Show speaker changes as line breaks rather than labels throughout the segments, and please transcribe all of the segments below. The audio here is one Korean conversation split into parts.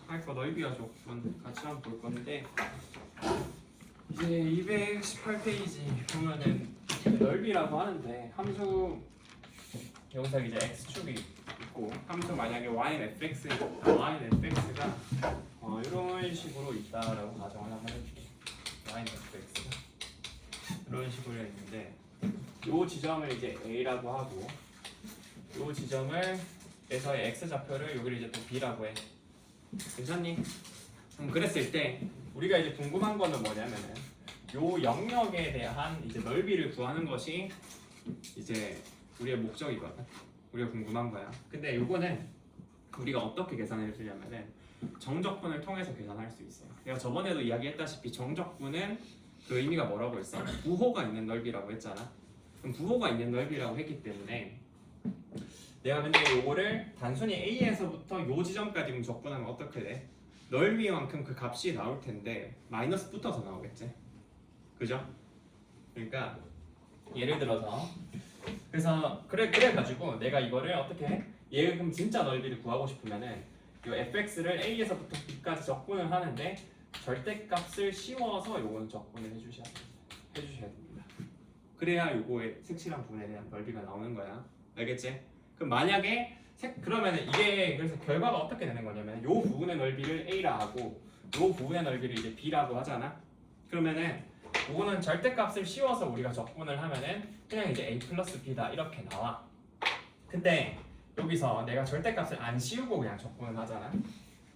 하이퍼 넓이와 조건 같이 한번 볼 건데 이제 218페이지 보면은 넓이라고 하는데 함수 여기서 이제 x축이 있고 함수 만약에 y는 fx가 이런 식으로 있다라고 가정을 한번 해볼게요. y는 fx가 이런 식으로 있는데 이 지점을 이제 a라고 하고 이 지점을 에서의 x 좌표를 여기를 이제 또 b라고 해. 괜찮니? 그랬을 때 우리가 이제 궁금한 거는 뭐냐면은 요 영역에 대한 이제 넓이를 구하는 것이 이제 우리의 목적이거든. 우리가 궁금한 거야. 근데 요거는 우리가 어떻게 계산해 주냐면은 정적분을 통해서 계산할 수 있어요. 내가 저번에도 이야기했다시피 정적분은 그 의미가 뭐라고 했어? 부호가 있는 넓이라고 했잖아. 그럼 부호가 있는 넓이라고 했기 때문에 내가 근데 요거를 단순히 A에서부터 요 지점까지 적분하면 어떻게 돼? 넓이만큼 그 값이 나올 텐데 마이너스 붙어서 나오겠지? 그죠? 그러니까 예를 들어서 그래서 그래가지고 내가 이거를 어떻게 해? 얘 그럼 진짜 넓이를 구하고 싶으면은 요 fx를 A에서부터 B까지 적분을 하는데 절대값을 씌워서 요거는 적분을 해주셔야 됩니다. 그래야 요거의 색칠한 부분에 대한 넓이가 나오는 거야. 알겠지? 그럼 만약에 그러면은 이게 그래서 결과가 어떻게 되는 거냐면 요 부분의 넓이를 A라 하고 요 부분의 넓이를 이제 B라고 하잖아. 그러면은 요거는 절대값을 씌워서 우리가 적분을 하면은 그냥 이제 A 플러스 B다 이렇게 나와. 근데 여기서 내가 절대값을 안 씌우고 그냥 적분을 하잖아.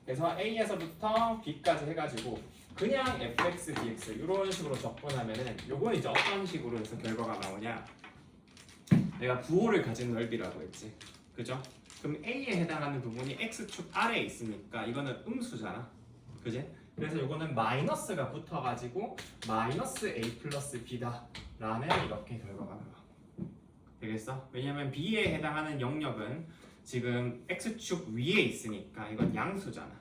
그래서 A에서부터 B까지 해가지고 그냥 fx, dx 이런 식으로 적분하면은 요건 이제 어떤 식으로 해서 결과가 나오냐? 내가 부호를 가진 넓이라고 했지, 그죠? 그럼 A에 해당하는 부분이 x축 아래에 있으니까 이거는 음수잖아, 그지? 그래서 이거는 마이너스가 붙어가지고 마이너스 a 플러스 b다라는 이렇게 결과가 나와. 되겠어? 왜냐면 b에 해당하는 영역은 지금 x축 위에 있으니까 이건 양수잖아,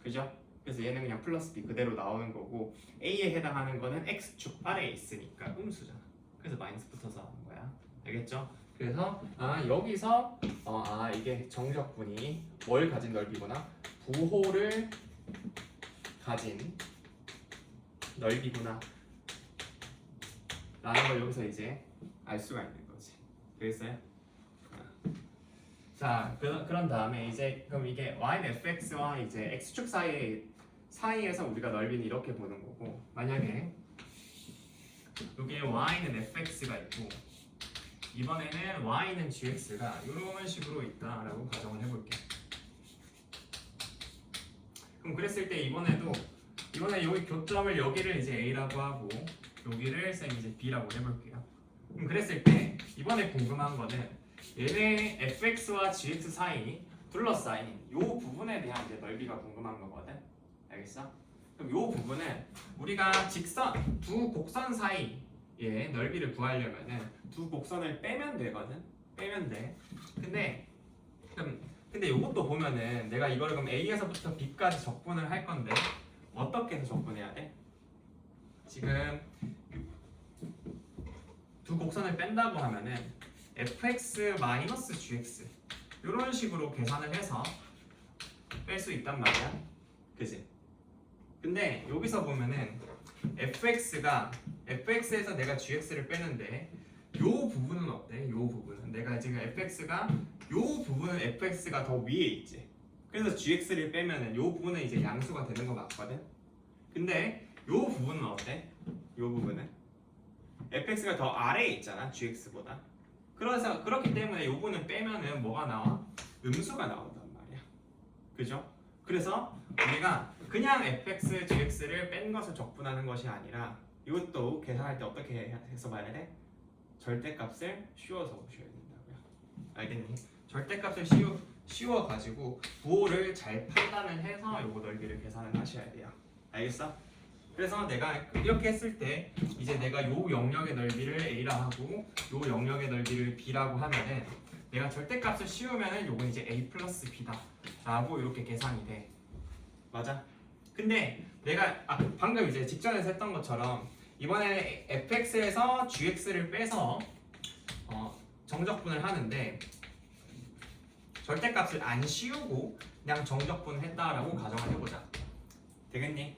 그죠? 그래서 얘는 그냥 플러스 b 그대로 나오는 거고 a에 해당하는 거는 x축 아래에 있으니까 음수잖아. 그래서 마이너스 붙어서 나오는 거야. 알겠죠? 그래서 여기서 이게 정적분이 뭘 가진 넓이구나? 부호를 가진 넓이구나 라는 걸 여기서 이제 알 수가 있는 거지. 되겠어요? 자, 그런 다음에 이제 그럼 이게 y는 fx와 이제 x축 사이에서 우리가 넓이는 이렇게 보는 거고, 만약에 여기에 y는 fx가 있고 이번에는 y는 gx가 이런 식으로 있다라고 가정을 해볼게. 그럼 그랬을 때 이번에 여기 교점을 여기를 이제 a라고 하고 여기를 쌤 이제 b라고 해볼게요. 그럼 그랬을 때 이번에 궁금한 거는 얘네 fx와 gx 사이 둘러싸인 이 부분에 대한 이제 넓이가 궁금한 거거든. 알겠어? 그럼 이 부분은 우리가 두 곡선 사이의 넓이를 구하려면은 두 곡선을 빼면 되거든. 빼면 돼. 근데 이것도 보면은 내가 이거를 그럼 A에서부터 B까지 적분을 할 건데 어떻게 해서 적분해야 돼? 지금 두 곡선을 뺀다고 하면은 fx-gx 이런 식으로 계산을 해서 뺄 수 있단 말이야. 그지? 근데 여기서 보면은 fx에서 내가 gx를 빼는데 요 부분은 어때? 요 부분은 내가 지금 요 부분은 fx가 더 위에 있지. 그래서 gx를 빼면은 요 부분은 이제 양수가 되는 거 맞거든. 근데 요 부분은 어때? 요 부분은 fx가 더 아래에 있잖아, gx보다. 그래서 그렇기 때문에 요 부분은 빼면은 뭐가 나와? 음수가 나온단 말이야. 그죠? 그래서 우리가 그냥 fx, gx를 뺀 것을 적분하는 것이 아니라 이것도 계산할 때 어떻게 해서 봐야 돼? 절대값을 씌워서 보셔야 된다고요. 알겠니? 절대값을 씌워가지고 부호를 잘 판단을 해서 요거 넓이를 계산을 하셔야 돼요. 알겠어? 그래서 내가 이렇게 했을 때 이제 내가 요 영역의 넓이를 a라 하고 요 영역의 넓이를 b라고 하면은 내가 절대값을 씌우면은 요건 이제 a 플러스 b다 라고 이렇게 계산이 돼. 맞아? 근데 내가 방금 이제 직전에서 했던 것처럼 이번에 fx에서 gx를 빼서 정적분을 하는데 절대값을 안 씌우고 그냥 정적분을 했다라고 가정을 해보자. 되겠니?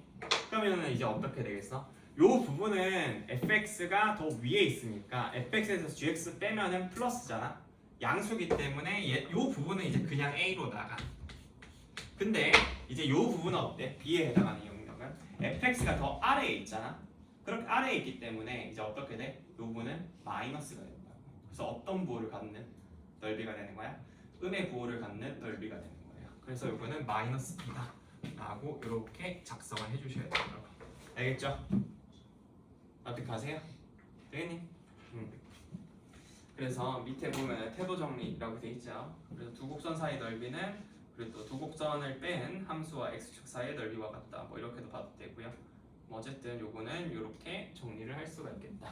그러면 이제 어떻게 되겠어? 요 부분은 fx가 더 위에 있으니까 fx에서 gx 빼면은 플러스잖아. 양수기 때문에 요 부분은 이제 그냥 a로 나가. 근데 이제 요 부분은 어때? b에 해당하는 영역은 fx가 더 아래에 있잖아. 그렇게 아래에 있기 때문에 이제 어떻게 돼? 요 부분은 마이너스가 된다. 그래서 어떤 부호를 갖는 넓이가 되는 거야? 음의 부호를 갖는 넓이가 되는 거예요. 그래서 요거는 마이너스 b다 라고 이렇게 작성을 해주셔야 돼요. 알겠죠? 어떻게 하세요? 되겠니? 그래서 밑에 보면 태도 정리라고 돼 있죠. 그래서 두 곡선 사이 넓이는 그리고 또 두 곡선을 뺀 함수와 x축 사이의 넓이와 같다. 뭐 이렇게도 봐도 되고요. 뭐 어쨌든 요거는 이렇게 정리를 할 수가 있겠다.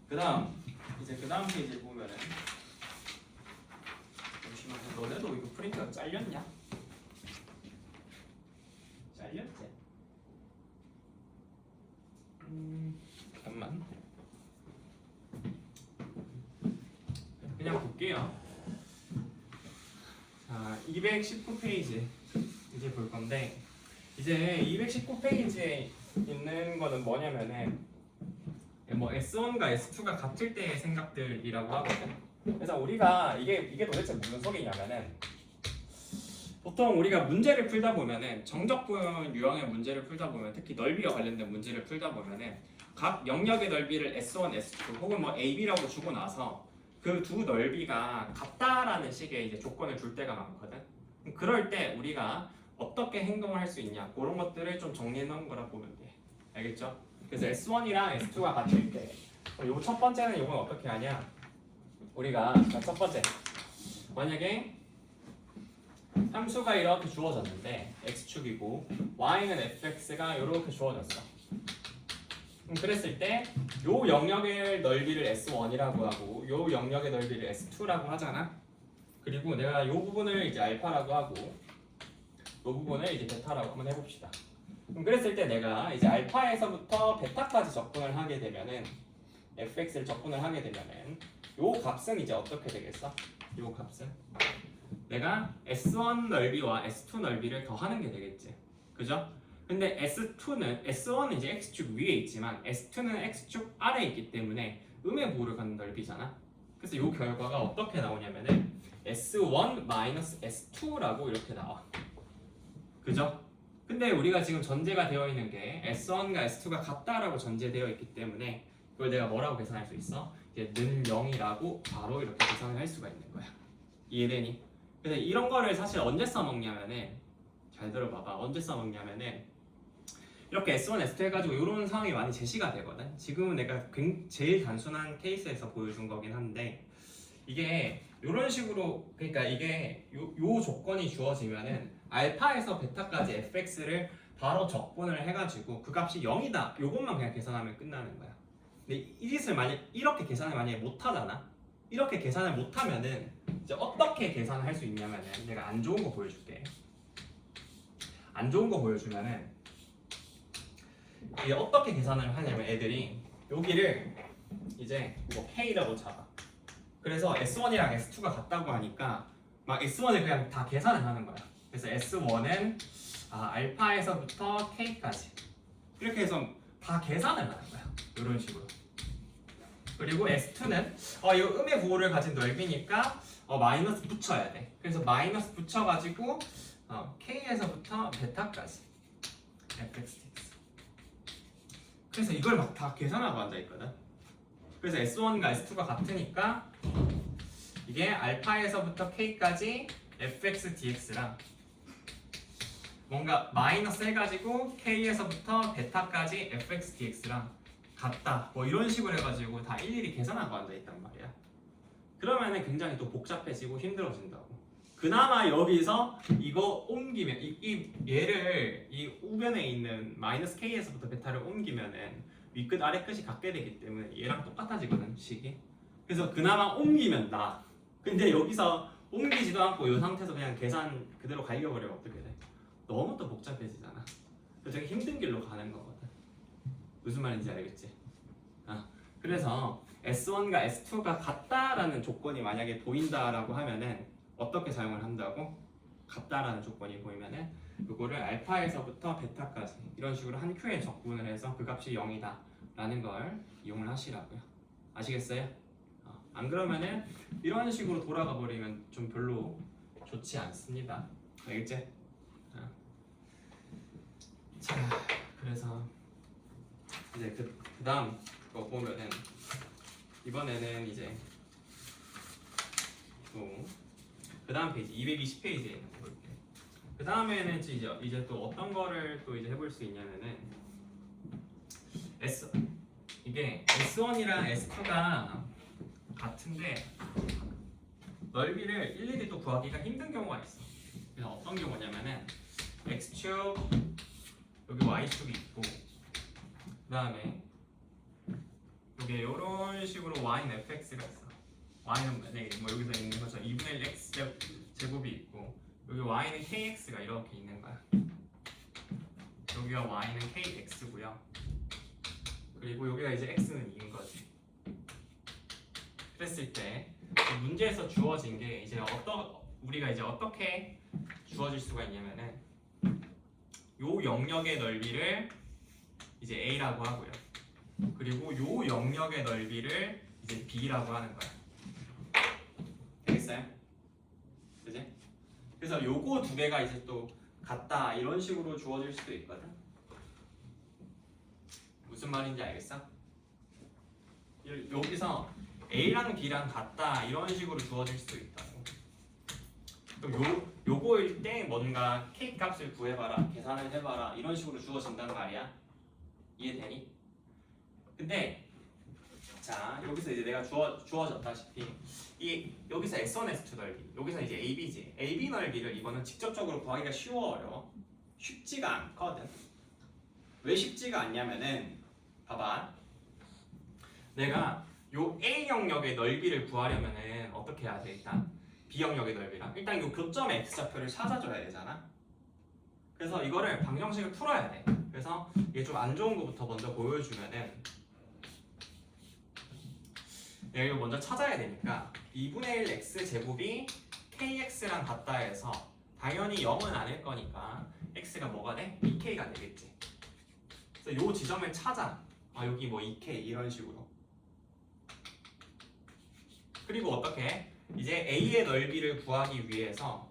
그다음 페이지를 보면은 잠시만요. 너네도 이거 프린트가 잘렸냐? 잘렸지? 잠깐만. 그냥 볼게요. 자, 219페이지 이제 볼 건데 이제 219페이지에 있는 거는 뭐냐면은 뭐 S1과 S2가 같을 때의 생각들이라고 하거든. 그래서 우리가 이게 도대체 무슨 소리냐면은 보통 우리가 문제를 풀다 보면은 정적분 유형의 문제를 풀다 보면 특히 넓이와 관련된 문제를 풀다 보면은 각 영역의 넓이를 S1, S2 혹은 뭐 AB라고 주고 나서 그 두 넓이가 같다라는 식의 이제 조건을 줄 때가 많거든. 그럴 때 우리가 어떻게 행동을 할 수 있냐 그런 것들을 좀 정리해 놓은 거라 보면 돼. 알겠죠? 그래서 S1이랑 S2가 같을 때 요 첫 번째는 이건 어떻게 하냐? 우리가 첫 번째 만약에 함수가 이렇게 주어졌는데 x축이고 y는 fx가 이렇게 주어졌어. 그랬을 때 요 영역의 넓이를 S1이라고 하고 요 영역의 넓이를 S2라고 하잖아. 그리고 내가 요 부분을 이제 알파라고 하고 요 부분을 이제 베타라고 한번 해봅시다. 그랬을 때 내가 이제 알파에서부터 베타까지 접근을 하게 되면은 fx를 접근을 하게 되면은 요 값은 이제 어떻게 되겠어? 요 값은 내가 S1 넓이와 S2 넓이를 더하는 게 되겠지. 그죠? 근데 S1은 이제 X축 위에 있지만 S2는 X축 아래에 있기 때문에 음의 부호를 갖는 넓이잖아. 그래서 이 결과가 어떻게 나오냐면은 S1 마이너스 S2라고 이렇게 나와. 그죠? 근데 우리가 지금 전제가 되어 있는 게 S1과 S2가 같다라고 전제되어 있기 때문에 그걸 내가 뭐라고 계산할 수 있어? 이제 는 0이라고 바로 이렇게 계산을 할 수가 있는 거야. 이해되니? 그래서 이런 거를 사실 언제 써먹냐면은 잘 들어봐봐. 언제 써먹냐면은 이렇게 S1, S2 해가지고 이런 상황이 많이 제시가 되거든. 지금은 내가 제일 단순한 케이스에서 보여준 거긴 한데 이게 이런 식으로 그러니까 이게 요 조건이 주어지면은 알파에서 베타까지 fx를 바로 적분을 해가지고 그 값이 0이다. 요것만 그냥 계산하면 끝나는 거야. 근데 이 짓을 만약 이렇게 계산을 만약에 못하잖아. 이렇게 계산을 못하면은 이제 어떻게 계산을 할 수 있냐면은 내가 안 좋은 거 보여줄게. 안 좋은 거 보여주면은 이게 어떻게 계산을 하냐면 애들이 여기를 이제 뭐 K라고 잡아. 그래서 S1이랑 S2가 같다고 하니까 막 S1을 그냥 다 계산을 하는 거야. 그래서 S1은 알파에서부터 K까지 이렇게 해서 다 계산을 하는 거야. 이런 식으로. 그리고 S2는 이 음의 부호를 가진 넓이니까 마이너스 붙여야 돼. 그래서 마이너스 붙여가지고 K에서부터 베타까지 fx dx. 그래서 이걸 막 다 계산하고 앉아있거든. 그래서 S1과 S2가 같으니까 이게 알파에서부터 K까지 fx dx랑 뭔가 마이너스 해가지고 K에서부터 베타까지 fx dx랑 같다 뭐 이런 식으로 해가지고 다 일일이 계산하고 앉아있단 말이야. 그러면은 굉장히 또 복잡해지고 힘들어진다고. 그나마 여기서 이거 옮기면 얘를 이 우변에 있는 마이너스 K에서부터 베타를 옮기면은 위끝 아래끝이 같게 되기 때문에 얘랑 똑같아지거든 식이. 그래서 그나마 옮기면 나. 근데 여기서 옮기지도 않고 이 상태에서 그냥 계산 그대로 갈겨버리면 어떻게 돼? 너무 또 복잡해지잖아. 그래서 되게 힘든 길로 가는 거거든. 무슨 말인지 알겠지? 그래서 S1과 S2가 같다라는 조건이 만약에 보인다라고 하면은 어떻게 사용을 한다고? 같다라는 조건이 보이면은 이거를 알파에서부터 베타까지 이런 식으로 한 큐에 적분을 해서 그 값이 0이다 라는 걸 이용을 하시라고요. 아시겠어요? 안 그러면은 이런 식으로 돌아가 버리면 좀 별로 좋지 않습니다. 알겠지? 자, 그래서 이제 그 다음 거 보면은 이번에는 이제 또 그 다음 페이지 220페이지에 있는 거 볼게요. 그 다음에는 이제 또 어떤 거를 또 이제 해볼 수 있냐면은 이게 S1이랑 S2가 같은데 넓이를 일일이 또 구하기가 힘든 경우가 있어. 그래서 어떤 경우냐면은 X축 여기 Y축이 있고 그 다음에 여기 이런 식으로 Y는 fx가 있어. Y는 뭐 여기서 있는 것처럼 2분의 1 x 제곱이 있고 여기 Y는 kx가 이렇게 있는 거야. 여기가 Y는 kx고요. 그리고 여기가 이제 x는 2인 거지. 그랬을 때 문제에서 주어진 게 이제 우리가 이제 어떻게 주어질 수가 있냐면은 요 영역의 넓이를 이제 a라고 하고요. 그리고 요 영역의 넓이를 이제 b라고 하는 거야. 되겠어요? 그지? 그래서 요거 두 개가 이제 또 같다 이런 식으로 주어질 수도 있거든. 무슨 말인지 알겠어? 여기서 A랑 B랑 같다 이런 식으로 주어질 수도 있다고. 그럼 요거일 때 뭔가 K 값을 구해봐라, 계산을 해봐라 이런 식으로 주어진단 말이야. 이해되니? 근데 자 여기서 이제 내가 주어졌다시피 여기서 S1, S2 넓이, 여기서 이제 AB지. AB 넓이를 이거는 직접적으로 구하기가 쉬워 어려워? 쉽지가 않거든. 왜 쉽지가 않냐면은 봐봐. 내가 요 A 영역의 넓이를 구하려면은 어떻게 해야 돼? 일단 B 영역의 넓이랑 일단 요 교점 X좌표를 찾아줘야 되잖아. 그래서 이거를 방정식을 풀어야 돼. 그래서 이게 좀 안 좋은 거부터 먼저 보여주면은 내가 이거 먼저 찾아야 되니까 2분의 1 x 제곱이 kx랑 같다 해서 당연히 0은 아닐 거니까 x가 뭐가 돼? 2k가 되겠지. 그래서 요 지점을 찾아. 여기 뭐 2k 이런 식으로. 그리고 어떻게? 이제 a의 넓이를 구하기 위해서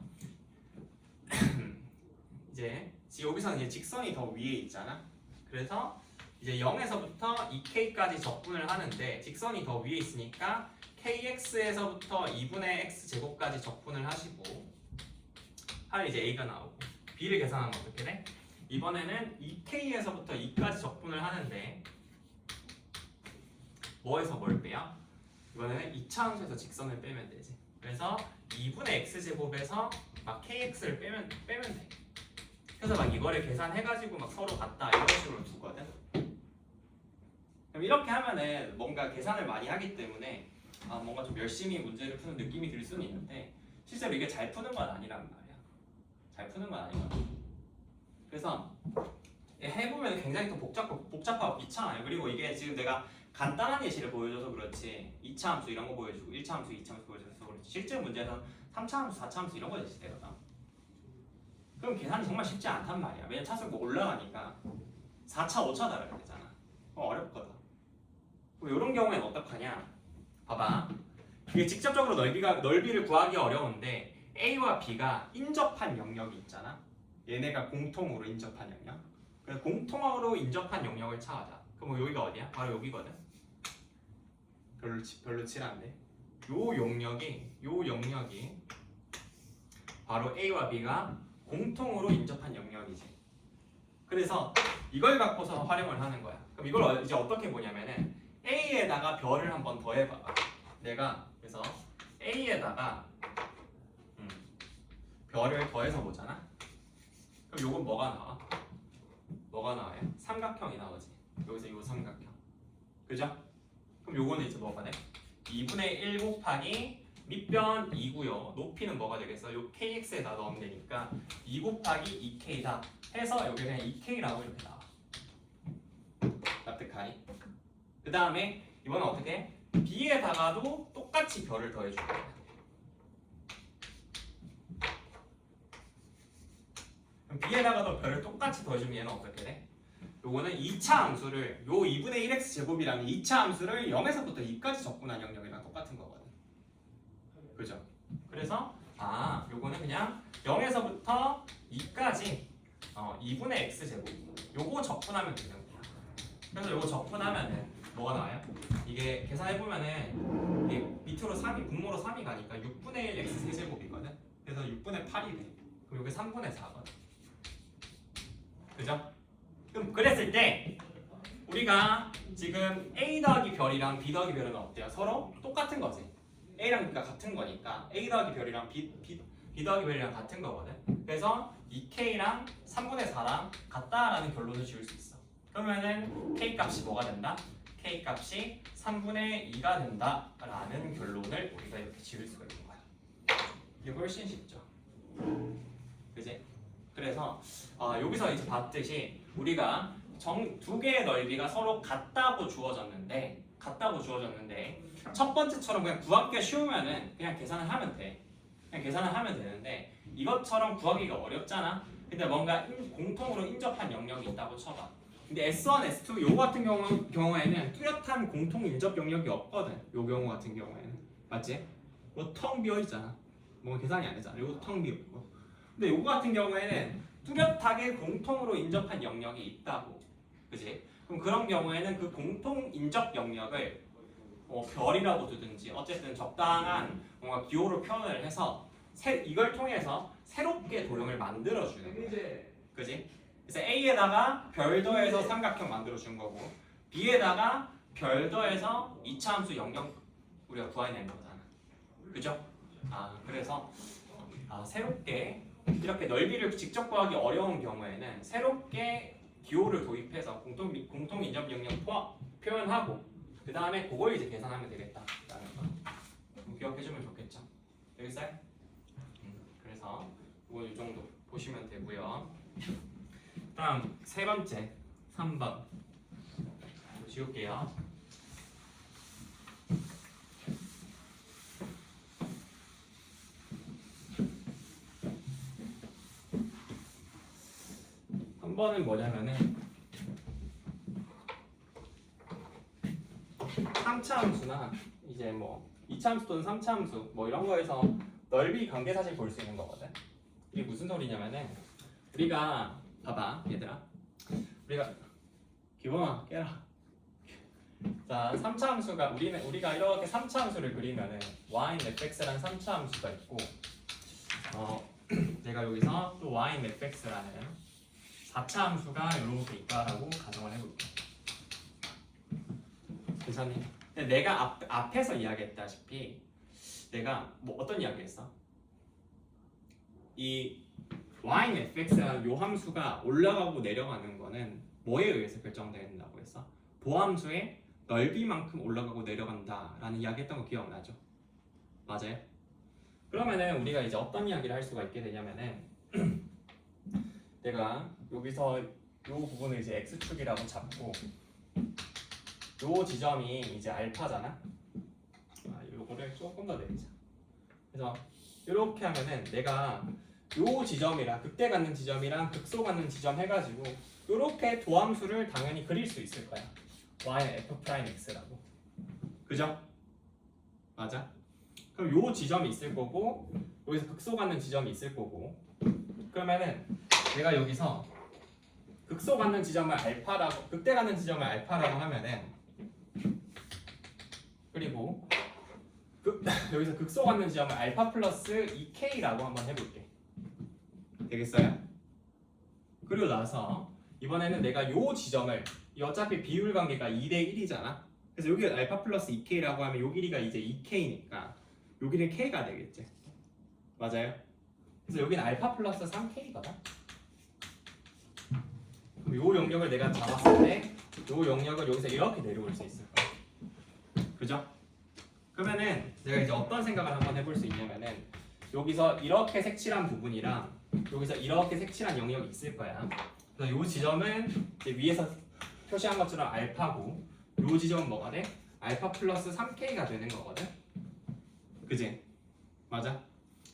이제 여기서는 이제 직선이 더 위에 있잖아. 그래서 이제 0에서부터 2k까지 적분을 하는데 직선이 더 위에 있으니까 kx에서부터 2분의 x 제곱까지 적분을 하시고 할 이제 a가 나오고 b를 계산하면 어떻게 돼? 이번에는 2k에서부터 2까지 적분을 하는데 뭐에서 뭘 빼요? 이번에는 2차함수에서 직선을 빼면 되지. 그래서 2분의 x제곱에서 막 kx를 빼면 돼. 그래서 막 이거를 계산해가지고 막 서로 같다 이런 식으로 두거든. 그럼 이렇게 하면은 뭔가 계산을 많이 하기 때문에 뭔가 좀 열심히 문제를 푸는 느낌이 들 수는 있는데 실제로 이게 잘 푸는 건 아니란 말이야. 잘 푸는 건 아니거든. 그래서 해보면 굉장히 또 복잡하고 귀찮아요. 그리고 이게 지금 내가 간단한 예시를 보여줘서 그렇지 2차 함수 이런 거 보여주고 1차 함수, 2차 함수 보여줘서 그렇지 실제 문제에서는 3차 함수, 4차 함수 이런 거 제시되거든. 그럼 계산이 정말 쉽지 않단 말이야. 왜냐면 차수가 올라가니까 4차, 5차 달아야 되잖아. 어렵거든. 그럼 이런 경우에는 어떡하냐? 봐봐. 이게 직접적으로 넓이를 구하기 어려운데 A와 B가 인접한 영역이 있잖아. 얘네가 공통으로 인접한 영역. 그래서 공통으로 인접한 영역을 찾아자. 그럼 여기가 어디야? 바로 여기거든. 별로 칠한데. 요 영역이 바로 A와 B가 공통으로 인접한 영역이지. 그래서 이걸 갖고서 활용을 하는 거야. 그럼 이걸 이제 어떻게 보냐면은 A에다가 별을 한 번 더 해봐. 내가 그래서 A에다가 별을 더해서 보잖아. 그럼 요건 뭐가 나와? 뭐가 나와요? 삼각형이 나오지. 여기서 요 삼각형. 그죠? 그럼 요거는 이제 뭐가 돼? 2분의 1 곱하기 밑변 2고요. 높이는 뭐가 되겠어? 요 kx에다 넣으면 되니까 2 곱하기 2k다 해서 여기 그냥 2k라고 이렇게 나와. 납득하니? 그 다음에 이번엔 어떻게? b에다가도 똑같이 별을 더해줄 거야. 그럼 b에다가도 별을 똑같이 더해주면 얘는 어떻게 돼? 요거는 2차 함수를 요 2분의 1x 제곱이라는 2차 함수를 0에서부터 2까지 접근한 영역이랑 똑같은 거거든. 그죠? 그래서 요거는 그냥 0에서부터 2까지 2분의 x 제곱 요거 접근하면 되는 거야. 그래서 요거 접근하면은 뭐가 나와요? 이게 계산해보면은 이게 밑으로 3이 분모로 3이 가니까 6분의 1 x 세제곱이거든. 그래서 6분의 8이 돼. 그럼 요게 3분의 4거든. 그죠? 그럼 그랬을 때 우리가 지금 a 더하기 별이랑 b 더하기 별은 어때요? 서로 똑같은 거지. a랑 b가 같은 거니까 a 더하기 별이랑 b 더하기 별이랑 같은 거거든. 그래서 2k랑 3분의 4랑 같다라는 결론을 지을 수 있어. 그러면은 k 값이 뭐가 된다? k 값이 3분의 2가 된다라는 결론을 우리가 이렇게 지을 수가 있는 거야. 이게 훨씬 쉽죠. 그지? 그래서 여기서 이제 봤듯이 우리가 두 개의 넓이가 서로 같다고 주어졌는데 첫 번째처럼 그냥 구하기가 쉬우면은 그냥 계산을 하면 돼. 그냥 계산을 하면 되는데 이것처럼 구하기가 어렵잖아. 근데 뭔가 공통으로 인접한 영역이 있다고 쳐봐. 근데 S1, S2 요 같은 경우에는 뚜렷한 공통 인접 영역이 없거든. 요 경우 같은 경우에는 맞지? 이거 텅 비어 있잖아. 뭔가 계산이 안 되잖아. 이거 텅 비어 있고. 근데 요거 같은 경우에는 뚜렷하게 공통으로 인접한 영역이 있다고. 그지? 그럼 그런 경우에는 그 공통 인접 영역을 별이라고 두든지 어쨌든 적당한 뭔가 기호로 표현을 해서 이걸 통해서 새롭게 도형을 만들어주는 거야. 그지? 그래서 A에다가 별 더해서 삼각형 만들어준 거고 B에다가 별 더해서 2차 함수 영역 우리가 구해낸 거잖아. 그죠? 그래서 새롭게 이렇게 넓이를 직접 구하기 어려운 경우에는 새롭게 기호를 도입해서 공통 인접 영역 표현하고 그 다음에 그걸 이제 계산하면 되겠다라는 거 기억해주면 좋겠죠. 여기까지? 그래서 이거 이 정도 보시면 되고요. 다음 세 번째 3번 지울게요. 한 번은 뭐냐면은 3차 함수나 이제 뭐 2차 함수 또는 3차 함수 뭐 이런 거에서 넓이 관계사실 볼 수 있는 거거든. 이게 무슨 소리냐면은 우리가 봐봐 얘들아, 우리가 기범아 깨라. 자 3차 함수가 우리가 이렇게 3차 함수를 그리면은 y인 fx라는 3차 함수가 있고 내가 여기서 또 y인 fx라는 4차 함수가 이렇게 있다라고 가정을 해볼게. 괜찮니? 근데 내가 앞에서 이야기했다시피 내가 뭐 어떤 이야기했어? 이 y인 fx라는 요 함수가 올라가고 내려가는 거는 뭐에 의해서 결정된다고 했어? 도함수의 넓이만큼 올라가고 내려간다라는 이야기했던 거 기억나죠? 맞아요? 그러면은 우리가 이제 어떤 이야기를 할 수가 있게 되냐면은 내가 여기서 요 부분을 이제 x축이라고 잡고 요 지점이 이제 알파잖아. 요거를 조금 더 내리자. 그래서 이렇게 하면은 내가 요 지점이랑 극대 갖는 지점이랑 극소 갖는 지점 해가지고 요렇게 도함수를 당연히 그릴 수 있을 거야. y는 f'x라고. 그죠? 맞아? 그럼 요 지점이 있을 거고 여기서 극소 갖는 지점이 있을 거고 그러면은 내가 여기서 극소 갖는 지점을 알파라고 극대 갖는 지점을 알파라고 하면은 그리고 여기서 극소 갖는 지점을 알파 플러스 2k라고 한번 해볼게. 되겠어요? 그리고 나서 이번에는 내가 요 지점을 어차피 비율 관계가 2대 1이잖아. 그래서 여기 알파 플러스 2k라고 하면 요 길이가 이제 2k니까 요 길이는 k가 되겠지. 맞아요? 그래서 여기는 알파 플러스 3k거든. 그럼 요 영역을 내가 잡았을 때 요 영역을 여기서 이렇게 내려올 수 있을 거야. 그죠? 그러면은 내가 이제 어떤 생각을 한번 해볼 수 있냐면은 여기서 이렇게 색칠한 부분이랑 여기서 이렇게 색칠한 영역이 있을 거야. 그래서 요 지점은 이제 위에서 표시한 것처럼 알파고 요 지점은 뭐가 돼? 알파 플러스 3k가 되는 거거든. 그지? 맞아?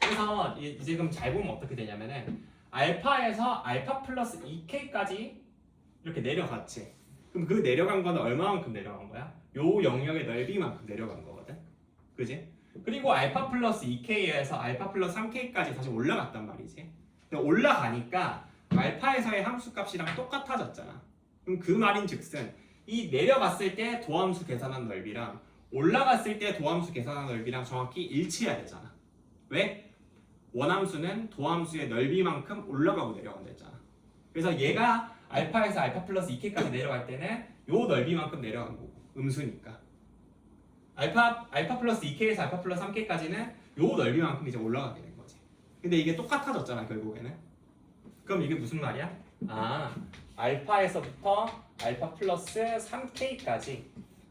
그래서 이제 그럼 잘 보면 어떻게 되냐면은 알파에서 알파 플러스 2k까지 이렇게 내려갔지. 그럼 그 내려간 거는 얼마만큼 내려간 거야? 요 영역의 넓이만큼 내려간 거거든. 그지? 그리고 알파 플러스 2k에서 알파 플러스 3k까지 다시 올라갔단 말이지. 근데 올라가니까 알파에서의 함수값이랑 똑같아졌잖아. 그럼 그 말인 즉슨 이 내려갔을 때 도함수 계산한 넓이랑 올라갔을 때 도함수 계산한 넓이랑 정확히 일치해야 되잖아. 왜? 원함수는 도함수의 넓이만큼 올라가고 내려간다 했잖아. 그래서 얘가 알파에서 알파 플러스 2k까지 내려갈 때는 요 넓이만큼 내려간 거고 음수니까. 알파 플러스 2k에서 알파 플러스 3k까지는 요 넓이만큼 이제 올라가게 된 거지. 근데 이게 똑같아졌잖아 결국에는. 그럼 이게 무슨 말이야? 아, 알파에서부터 알파 플러스 3k까지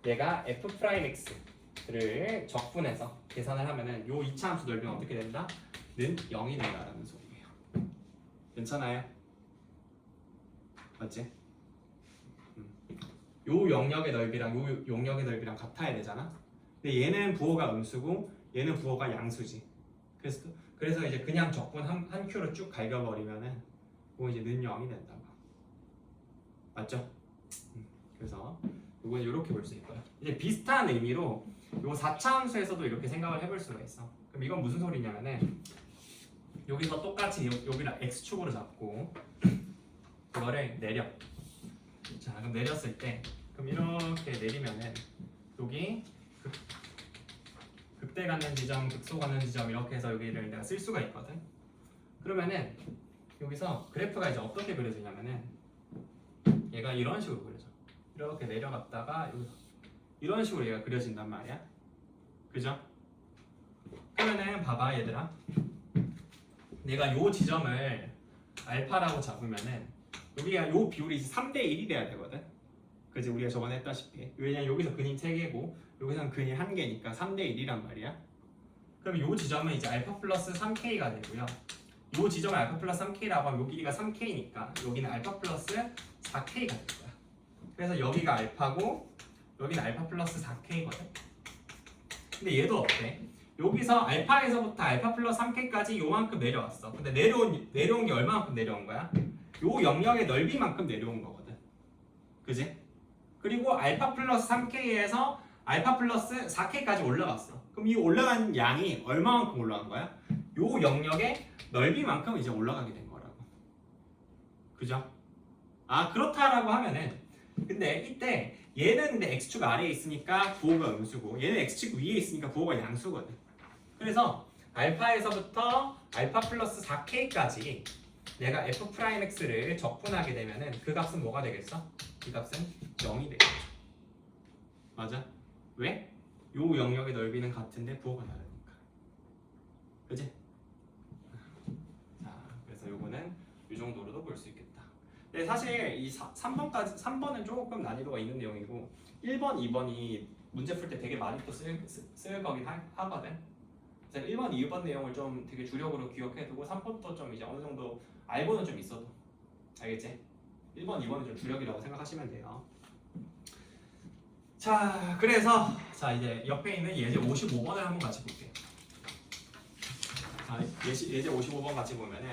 얘가 f'x를 적분해서 계산을 하면은 요 2차 함수 넓이는 어떻게 된다? 는 0이 된다라는 소리예요. 괜찮아요? 맞지? 요 영역의 넓이랑 요 용역의 넓이랑 같아야 되잖아. 근데 얘는 부호가 음수고 얘는 부호가 양수지. 그래서 이제 그냥 적분 한 큐로 쭉 갈겨버리면은 그거 이제 는 0이 된다. 맞죠? 그래서 이건 이렇게 볼 수 있고요. 이제 비슷한 의미로 요 4차 함수에서도 이렇게 생각을 해볼 수가 있어. 그럼 이건 무슨 소리냐면은 여기서 똑같이 여기를 x축으로 잡고 그거를 내려. 자, 그럼 내렸을 때 그럼 이렇게 내리면은 여기 극대 갖는 지점, 극소 갖는 지점 이렇게 해서 여기를 내가 쓸 수가 있거든. 그러면은 여기서 그래프가 이제 어떻게 그려지냐면은 얘가 이런 식으로 그려져. 이렇게 내려갔다가 여기서 이런 식으로 얘가 그려진단 말이야. 그죠? 그러면은 봐봐 얘들아. 내가 요 지점을 알파라고 잡으면은 여기가 요 비율이 3대 1이 돼야 되거든. 그지? 우리가 저번에 했다시피. 왜냐면 여기서 근이 3개고 여기서는 근이 1개니까 3대 1이란 말이야. 그럼 요 지점은 이제 알파 플러스 3k가 되고요. 요 지점을 알파 플러스 3k라고 하면 요 길이가 3k니까 여기는 알파 플러스 4k가 될 거야. 그래서 여기가 알파고 여기는 알파 플러스 4k거든. 근데 얘도 어때? 여기서 알파에서부터 알파 플러스 3k까지 요만큼 내려왔어. 근데 내려온 게 얼마만큼 내려온 거야? 요 영역의 넓이만큼 내려온 거거든. 그지? 그리고 알파 플러스 3k에서 알파 플러스 4k까지 올라갔어. 그럼 이 올라간 양이 얼마만큼 올라간 거야? 요 영역의 넓이만큼 이제 올라가게 된 거라고. 그죠? 아, 그렇다라고 하면은 근데 이때 얘는 근데 x축 아래에 있으니까 부호가 음수고 얘는 x축 위에 있으니까 부호가 양수거든. 그래서 알파에서부터 알파 플러스 4k까지 내가 f'x를 적분하게 되면은 그 값은 뭐가 되겠어? 이 값은 0이 되겠죠. 맞아? 왜? 요 영역의 넓이는 같은데 부호가 다르니까. 그치? 자, 그래서 요거는 이 정도로도 볼 수 있겠다. 근데 사실 이 3번은 조금 난이도가 있는 내용이고 1번, 2번이 문제 풀 때 되게 많이 또 쓸 거긴 하거든. 그래서 1번, 2번 내용을 좀 되게 주력으로 기억해두고 3번도 좀 이제 어느 정도 알고는 좀 있어도 알겠지? 1번, 2번은 좀 주력이라고 생각하시면 돼요. 자, 그래서 자 이제 옆에 있는 예제 55번을 한번 같이 볼게요. 자, 예제 55번 같이 보면은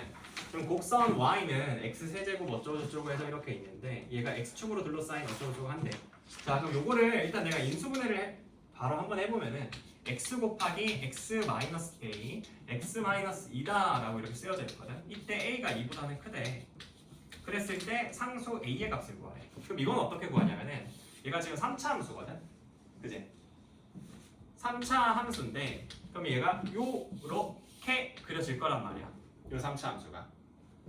그럼 곡선 y는 x 세제곱 어쩌고저쩌고 해서 이렇게 있는데 얘가 x축으로 둘러싸인 어쩌고저쩌고 한데 자 그럼 요거를 일단 내가 인수분해를 바로 한번 해보면은 x 곱하기 x 마이너스 a x 마이너스 2다 라고 이렇게 쓰여져 있거든. 이때 a가 2보다는 크대. 그랬을 때 상수 a의 값을 구하래. 그럼 이건 어떻게 구하냐면은 얘가 지금 3차 함수거든. 그지? 3차 함수인데 그럼 얘가 요렇게 그려질 거란 말이야. 요 3차 함수가.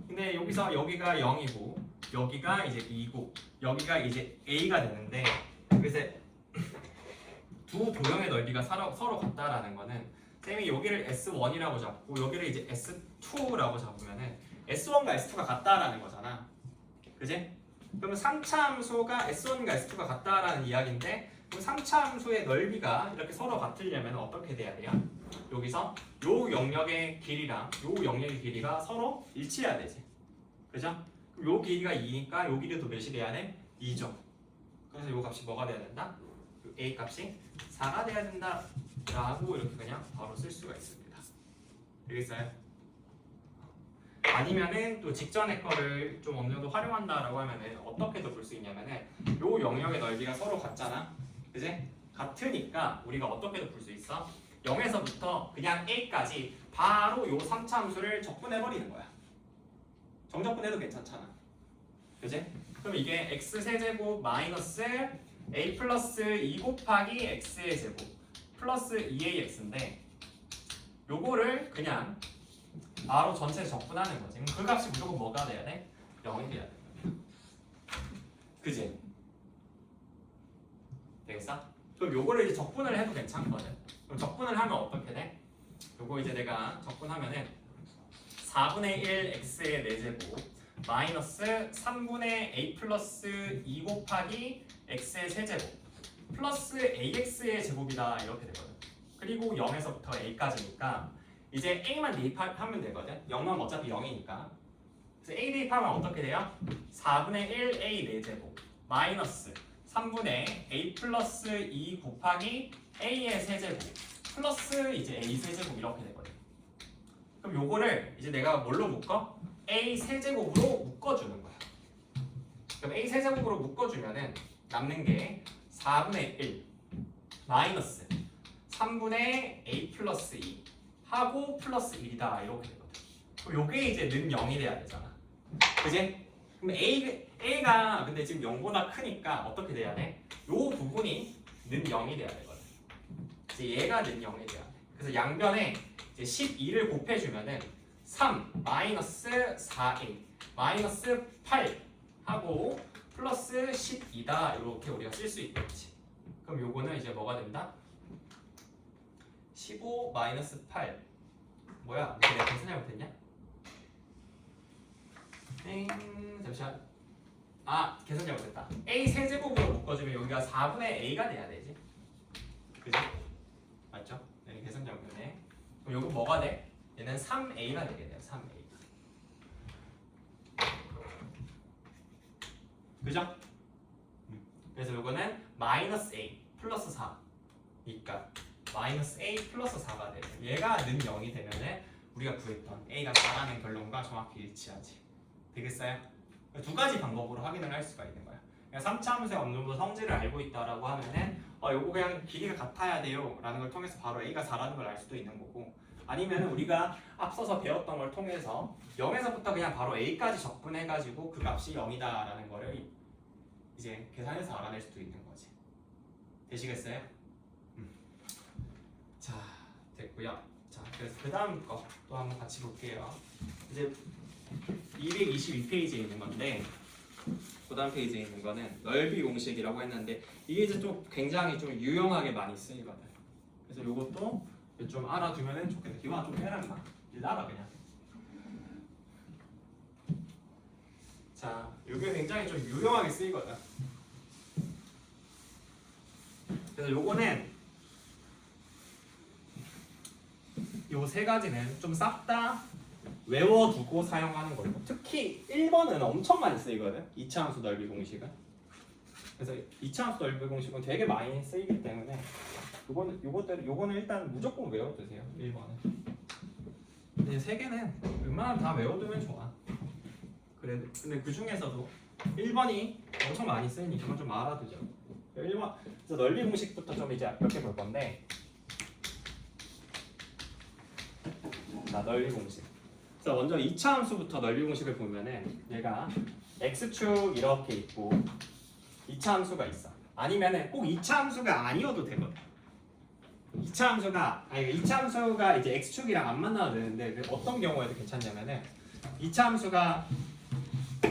근데 여기서 여기가 0이고 여기가 이제 2고 여기가 이제 a가 되는데 그래서 두 도형의 넓이가 서로 같다라는 거는 쌤이 여기를 S1이라고 잡고 여기를 이제 S2라고 잡으면은 S1과 S2가 같다라는 거잖아. 그지? 그러면 3차 함수가 S1과 S2가 같다라는 이야기인데 그럼 3차 함수의 넓이가 이렇게 서로 같으려면 어떻게 돼야 돼요? 여기서 요 영역의 길이랑 요 영역의 길이가 서로 일치해야 되지. 그죠? 요 길이가 2니까 요 길이도 몇이 돼야 돼? 2죠. 그래서 요 값이 뭐가 돼야 된다? A 값이 4가 돼야 된다 라고 이렇게 그냥 바로 쓸 수가 있습니다. 되겠어요? 아니면은 또 직전의 거를 좀 어느 정도 활용한다라고 하면은 어떻게도 볼 수 있냐면은 요 영역의 넓이가 서로 같잖아. 그지? 같으니까 우리가 어떻게도 볼 수 있어? 0에서부터 그냥 a까지 바로 요 3차 함수를 적분해버리는 거야. 정적분해도 괜찮잖아. 그지? 그럼 이게 x 세제곱 마이너스 a 플러스 2 곱하기 x의 제곱 플러스 2ax인데 요거를 그냥 바로 전체 적분하는 거지. 그럼 그 값이 무조건 뭐가 돼야 돼? 0이 돼야 돼. 그지? 되겠어? 그럼 요거를 이제 적분을 해도 괜찮거든. 그럼 적분을 하면 어떻게 돼? 요거 이제 내가 적분하면은 4분의 1 x의 4제곱 마이너스 3분의 a 플러스 2 곱하기 x의 세제곱 플러스 ax의 제곱이다 이렇게 되거든. 그리고 0에서부터 a까지니까 이제 a만 대입하면 되거든. 0은 어차피 0이니까. 그래서 a 대입하면 어떻게 돼요? 4분의 1 a 4제곱 마이너스 3분의 a 플러스 2 곱하기 a의 세제곱 플러스 이제 a 세제곱 이렇게 되거든. 그럼 요거를 이제 내가 뭘로 묶어? a 세제곱으로 묶어주는 거야. 그럼 a 세제곱으로 묶어주면은 남는 게 4분의 1 마이너스 3분의 a 플러스 2 하고 플러스 1이다 이렇게 되거든. 그럼 요게 이제 는 0이 돼야 되잖아. 그지? 그럼 a가 근데 지금 0보다 크니까 어떻게 돼야 돼? 요 부분이 는 0이 돼야 되거든. 이제 얘가 는 0이 돼야 돼. 그래서 양변에 이제 12를 곱해주면은 3 마이너스 4a 마이너스 8 하고 플러스 12다 이렇게 우리가 쓸 수 있겠지. 그럼 요거는 이제 뭐가 된다? 15 마이너스 8 뭐야? 내가 계산 잘못했냐? 잠시만. 계산 잘못했다. a 세제곱으로 묶어주면 여기가 4분의 a가 돼야 되지. 그지? 맞죠? 네, 계산 잘못했네. 그럼 요거 뭐가 돼? 얘는 3a가 되게 돼요. 3a. 그죠? 그래서 요거는 마이너스 a 플러스 4니까 마이너스 a 플러스 4가 돼요. 얘가 는 0이 되면은 우리가 구했던 a가 4라는 결론과 정확히 일치하지. 되겠어요? 두 가지 방법으로 확인을 할 수가 있는 거야. 그냥 3차 함수의 어느 정도 성질을 알고 있다라고 하면은 요거 그냥 길이가 같아야 돼요 라는 걸 통해서 바로 a가 4라는 걸 알 수도 있는 거고, 아니면 우리가 앞서서 배웠던 걸 통해서 0에서부터 그냥 바로 a까지 적분해가지고 그 값이 0이다 라는 거를 이제 계산해서 알아낼 수도 있는 거지. 되시겠어요? 자, 됐고요. 자, 그래서 그 다음 거 또 한번 같이 볼게요. 이제 222페이지에 있는 건데, 그 다음 페이지에 있는 거는 넓이 공식이라고 했는데 이게 이제 좀 굉장히 좀 유용하게 많이 쓰이거든. 그래서 요것도 좀 알아두면 좋겠다. 기왕 좀 해라 인마. 이제 알아 그냥. 자, 요게 굉장히 좀 유용하게 쓰이거든. 그래서 요거는 요 세 가지는 좀 싹 다 외워두고 사용하는 걸로. 특히 1번은 엄청 많이 쓰이거든. 2차 함수 넓이 공식은. 그래서 2차 함수 넓이 공식은 되게 많이 쓰이기 때문에 요거는 일단 무조건 외워두세요. 1번은. 근데 세 개는 웬만하면 다 외워두면 좋아. 근데 그 중에서도 1번이 엄청 많이 쓰이니까 그건 좀 알아두죠. 1번. 그래서 넓이 공식부터 좀 이제 몇 개 볼 건데. 자, 넓이 공식. 그래서 먼저 2차 함수부터 넓이 공식을 보면은 얘가 x축 이렇게 있고 2차 함수가 있어. 아니면은 꼭 2차 함수가 아니어도 되거든. 2차 함수가 이제 x축이랑 안 만나도 되는데 어떤 경우에도 괜찮냐면은 2차 함수가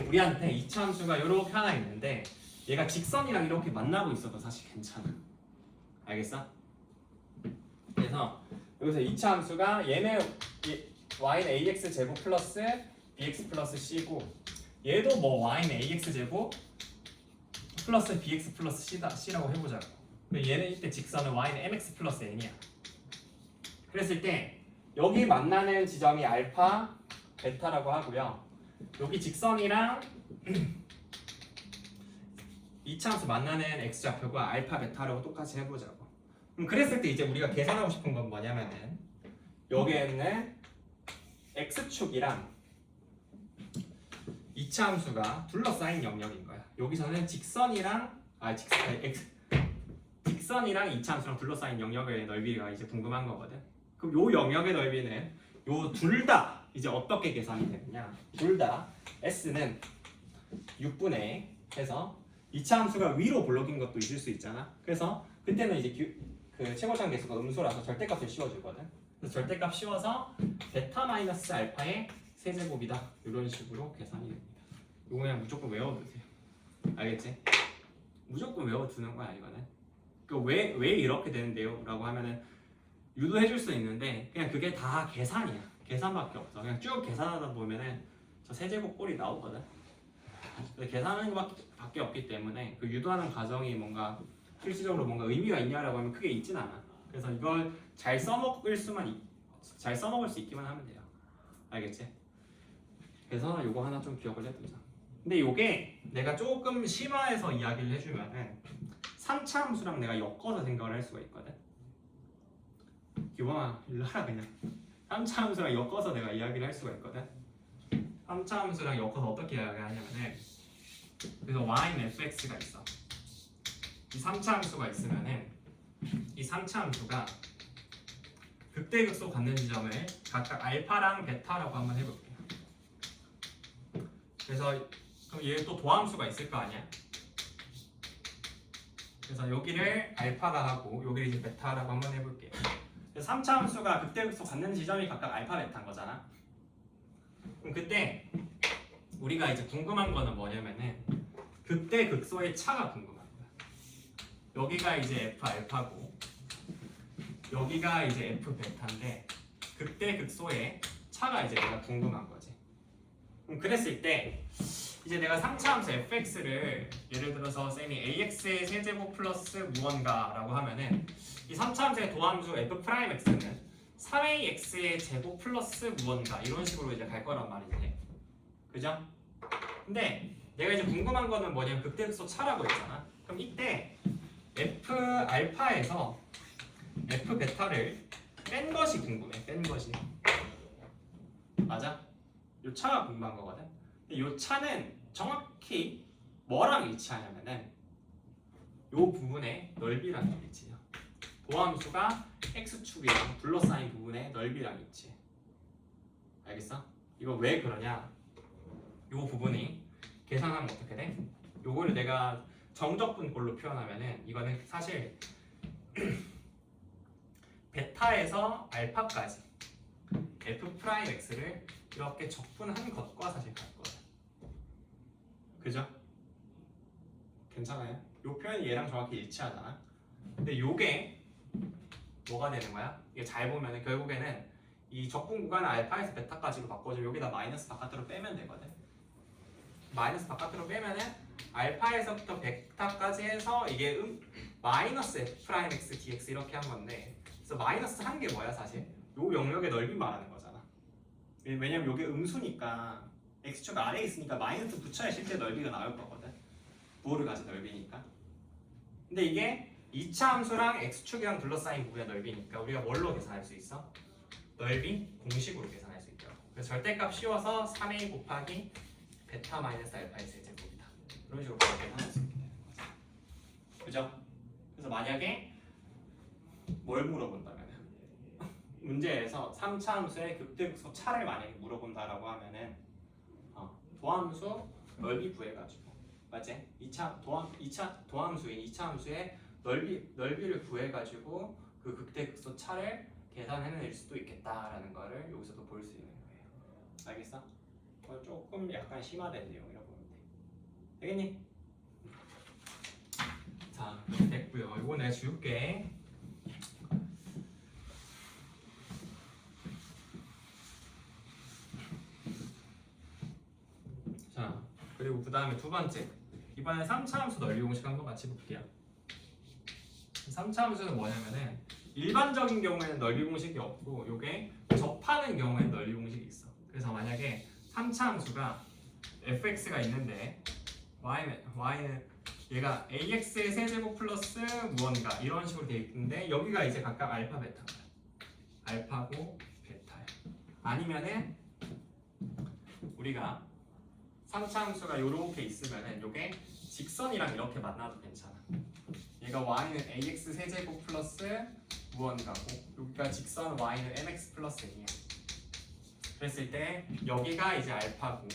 우리한테 2차 함수가 이렇게 하나 있는데 얘가 직선이랑 이렇게 만나고 있어도 사실 괜찮아. 알겠어? 그래서 여기서 2차 함수가 얘는 y는 ax 제곱 플러스 bx 플러스 c고 얘도 뭐 y는 ax 제곱 플러스 bx 플러스 c라고 해보자고. 얘는 이때 직선은 y는 mx 플러스 n이야. 그랬을 때 여기 만나는 지점이 알파, 베타라고 하고요. 여기 직선이랑 2차 함수 만나는 x좌표가 알파, 베타라고 똑같이 해보자고. 그랬을 때 이제 우리가 계산하고 싶은 건 뭐냐면은 여기에는 x축이랑 이차 함수가 둘러싸인 영역인 거야. 여기서는 직선이랑 직선이랑 이차 함수랑 둘러싸인 영역의 넓이가 이제 궁금한 거거든. 그럼 요 영역의 넓이는 요 둘 다 이제 어떻게 계산이 되느냐? 둘 다 s는 6분의 해서 이차 함수가 위로 볼록인 것도 있을 수 있잖아. 그래서 그때는 이제 그 최고차원 계수가 음수라서 절대값을 씌워주거든. 그래서 절대값 씌워서 베타 마이너스 알파의 세제곱이다. 이런 식으로 계산이 됩니다. 이거 그냥 무조건 외워두세요. 알겠지? 무조건 외워두는 거야 이거는. 왜 이렇게 되는데요? 라고 하면은 유도해줄 수 있는데 그냥 그게 다 계산이야. 계산밖에 없어. 그냥 쭉 계산하다 보면은 저 세제곱 꼴이 나오거든. 계산하는 것밖에 없기 때문에 그 유도하는 과정이 뭔가 실질적으로 뭔가 의미가 있냐라고 하면 크게 있진 않아. 그래서 이걸 잘 써먹을 수 있기만 하면 돼요. 알겠지? 그래서 요거 하나 좀 기억을 해두자. 근데 요게 내가 조금 심화해서 이야기를 해주면은 3차 함수랑 내가 엮어서 생각을 할 수가 있거든. 기범아 일로 하라 그냥. 3차 함수랑 엮어서 내가 이야기를 할 수가 있거든. 3차 함수랑 엮어서 어떻게 이야기하냐면은 그래서 y는 fx가 있어. 이 3차 함수가 있으면은 이 3차 함수가 극대극소 갖는 지점을 각각 알파랑 베타라고 한번 해볼게요. 그래서 그럼 얘 또 도함수가 있을 거 아니야? 그래서 여기를 알파가 하고 여기를 이제 베타라고 한번 해볼게요. 3차 함수가 극대극소 갖는 지점이 각각 알파 베타인 거잖아. 그럼 그때 우리가 이제 궁금한 거는 뭐냐면은 극대극소의 차가 궁금한 거야. 여기가 이제 F 알파고 여기가 이제 F 베타인데 극대극소의 차가 이제 내가 궁금한 거지. 그럼 그랬을 때 이제 내가 3차 함수 fx를 예를 들어서 쌤이 ax의 세제곱 플러스 무언가라고 하면은 이 3차 함수의 도함수 f'x는 3ax의 제곱 플러스 무언가 이런 식으로 이제 갈 거란 말이지. 그죠? 근데 내가 이제 궁금한 거는 뭐냐면 극대극소 차라고 했잖아. 그럼 이때 f 알파에서 f 베타를 뺀 것이 궁금해. 뺀 것이. 맞아? 요 차가 궁금한 거거든. 근데 요 차는 정확히 뭐랑 일치하냐면은 요 부분의 넓이랑 일치해요. 도함수가 x축이랑 둘러싸인 부분의 넓이랑 일치해. 알겠어? 이거 왜 그러냐? 요 부분이 계산하면 어떻게 돼? 요거를 내가 정적분꼴로 표현하면은 이거는 사실 베타에서 알파까지 f'x를 이렇게 적분한 것과 사실 같거든. 그죠? 괜찮아요? 요 표현이 얘랑 정확히 일치하잖아. 근데 요게 뭐가 되는 거야? 이게 잘 보면은 결국에는 이 적분 구간을 알파에서 베타까지로 바꿔주면 여기다 마이너스 바깥으로 빼면 되거든. 마이너스 바깥으로 빼면은 알파에서부터 베타까지 해서 이게 마이너스 f'x dx 이렇게 한 건데 그래서 마이너스 한 게 뭐야 사실? 요 영역의 넓이 말하는 거잖아. 왜냐면 요게 음수니까 x축 아래에 있으니까 마이너스 붙여야 실제 넓이가 나올 거거든. 부호를 가진 넓이니까. 근데 이게 2차 함수랑 x축이랑 둘러싸인 부분의 넓이니까 우리가 뭘로 계산할 수 있어? 넓이 공식으로 계산할 수 있죠. 그래서 절대값 씌워서 3a 곱하기 베타 마이너스 알파의 세제곱이다. 이런 식으로 계산할 수 있게 되는 거죠. 그죠? 그래서 만약에 뭘 물어본다면 문제에서 3차 함수의 극대극소 차를 만약에 물어본다라고 하면은 도함수 넓이 구해가지고 맞지? 2차 도함수인 2차 함수의 넓이를 구해가지고 그 극대극소 차를 계산해낼 수도 있겠다라는 거를 여기서도 볼 수 있는 거예요. 알겠어? 조금 약간 심화된 내용이라고 보면 돼. 되겠니? 자, 됐고요. 이거 내가 지울게. 자, 그리고 그 다음에 두 번째. 이번에 3차 함수 넓이 공식 한번 같이 볼게요. 3차 함수는 뭐냐면은 일반적인 경우에는 넓이 공식이 없고 요게 접하는 경우에는 넓이 공식이 있어. 그래서 만약에 3차 함수가 fx가 있는데 y는 얘가 ax의 세제곱 플러스 무언가 이런 식으로 돼 있는데 여기가 이제 각각 알파 베타입니다. 알파고 베타야. 아니면은 우리가 3차 함수가 요렇게 있으면은 요게 직선이랑 이렇게 만나도 괜찮아. 얘가 y는 ax 세제곱 플러스 무언가고 여기가 직선 y는 mx 플러스 n이야. 그랬을 때 여기가 이제 알파고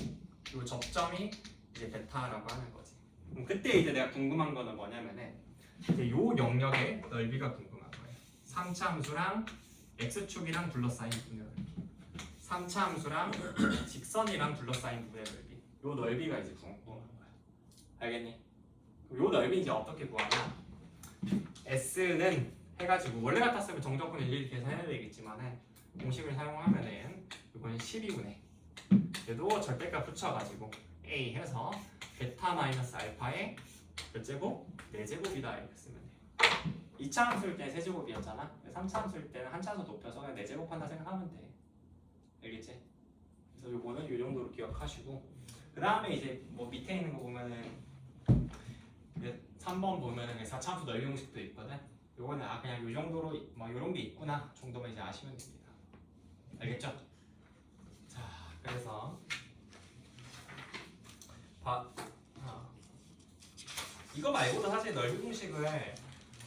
요 접점이 이제 베타라고 하는 거지. 그럼 그때 이제 내가 궁금한 거는 뭐냐면은 이제 요 영역의 넓이가 궁금한 거예요. 3차 함수랑 x축이랑 둘러싸인 부분의 넓이, 3차 함수랑 직선이랑 둘러싸인 부분의 넓이, 요 넓이가 이제 궁금한 거야. 알겠니? 요 넓이 이제 어떻게 구하냐? S는 해가지고 원래 같았으면 정적분 일일이 계산해야 되겠지만은 공식을 사용하면은 이거는 12분의 얘도 절대값 붙여가지고 A 해서 베타 마이너스 알파의 몇 제곱? 4제곱이다 이렇게 쓰면 돼요. 2차 함수일 때는 세제곱이었잖아. 3차 함수일 때는 한 차수 높여서 그냥 4제곱 한다 생각하면 돼. 알겠지? 그래서 요거는 요 정도로 기억하시고 그 다음에 이제 뭐 밑에 있는 거 보면은 3번 보면은 4차 함수 넓이 공식도 있거든. 요거는 그냥 요 정도로 뭐 요런 게 있구나 정도만 이제 아시면 됩니다. 알겠죠? 자, 그래서 이거 말고도 사실 넓이 공식을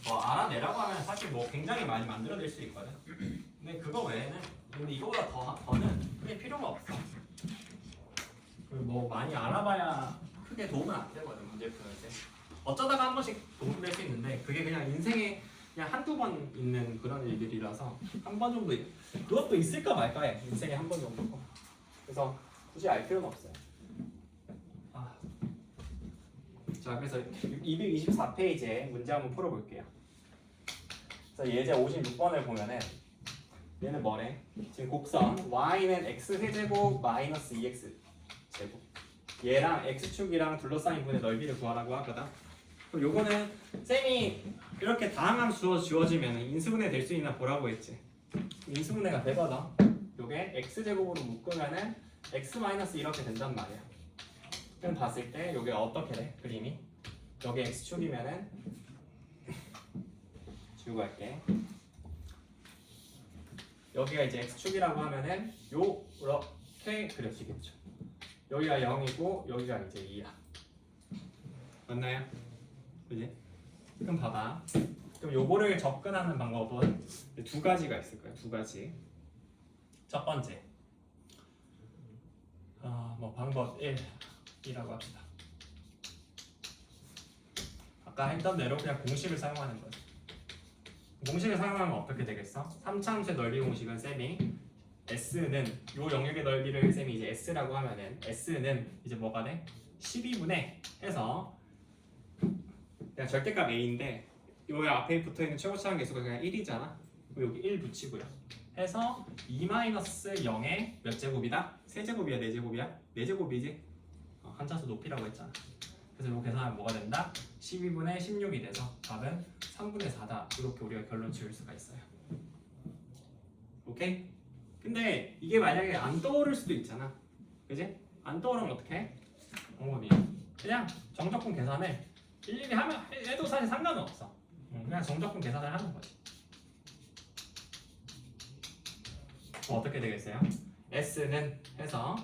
뭐 알아내라고 하면 사실 뭐 굉장히 많이 만들어낼 수 있거든. 근데 그거 외에는 근데 이거보다 더는 크게 필요가 없어. 그리고 뭐 많이 알아봐야 크게 도움은 안 되거든 문제 푸는 때. 어쩌다가 한 번씩 도움 될 수 있는데 그게 그냥 인생에 그냥 한두 번 있는 그런 일들이라서 한 번 정도 그것도 있을까 말까 해. 인생에 한 번 정도. 그래서 굳이 알 필요는 없어요. 자, 그래서 224페이지에 문제 한번 풀어볼게요. 그래서 예제 56번을 보면은 얘는 뭐래? 지금 곡선 y는 x 세제곱 마이너스 2x 제곱 얘랑 x축이랑 둘러싸인 부분의 넓이를 구하라고 하거든. 그럼 요거는 쌤이 이렇게 다항함 주어지면 인수분해 될 수 있나 보라고 했지. 인수분해가 되거든. 요게 x제곱으로 묶으면은 x 마이너스 이렇게 된단 말이야. 그럼 봤을 때 요게 어떻게 돼? 그림이 여기 x축이면은 지우고 할게. 여기가 이제 x축이라고 하면은 요렇게 그려지겠죠. 여기가 0이고 여기가 이제 2야. 맞나요? 그지? 그럼 봐봐. 그럼 요거를 접근하는 방법은 두 가지가 있을 거예요. 두 가지. 첫 번째, 뭐 방법 1이라고 합시다. 아까 했던 대로 그냥 공식을 사용하는 거지. 공식을 사용하면 어떻게 되겠어? 3차 함수의 넓이 공식은 쌤이 S는 요 영역의 넓이를 쌤이 이제 S라고 하면은 S는 이제 뭐가 돼? 12분의 해서 그냥 절대값 A인데 요 앞에 붙어있는 최고차항 계수가 그냥 1이잖아. 여기 1 붙이고요. 해서 2-0의 몇 제곱이다? 세제곱이야? 네제곱이야? 네제곱이지? 한차수 높이라고 했잖아. 그래서 이거 계산하면 뭐가 된다? 12분의 16이 돼서 답은 3분의 4다. 이렇게 우리가 결론 지을 수가 있어요. 오케이? 근데 이게 만약에 안 떠오를 수도 있잖아. 그지? 안 떠오르면 어떡해? 방법이 그냥 정적분 계산을 일일이 하면 해도 사실 상관은 없어. 그냥 정적분 계산을 하는 거지. 어떻게 되겠어요? S는 해서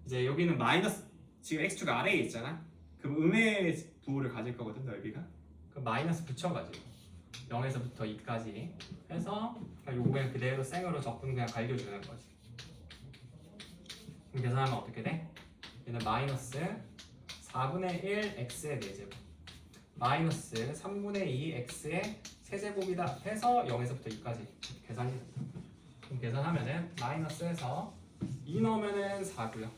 이제 여기는 마이너스 지금 x축 아래에 있잖아. 그럼 음의 부호를 가질 거거든 넓이가. 그럼 마이너스 붙여가지고 0에서부터 2까지 해서 요거 그냥 그대로 생으로 적분 그냥 갈겨주는 거지. 그럼 계산하면 어떻게 돼? 얘는 마이너스 4분의 1 x의 4제곱 마이너스 3분의 2 x의 세제곱이다 해서 0에서부터 2까지 계산이 된다. 그럼 계산하면은 마이너스에서 2 넣으면은 4고요.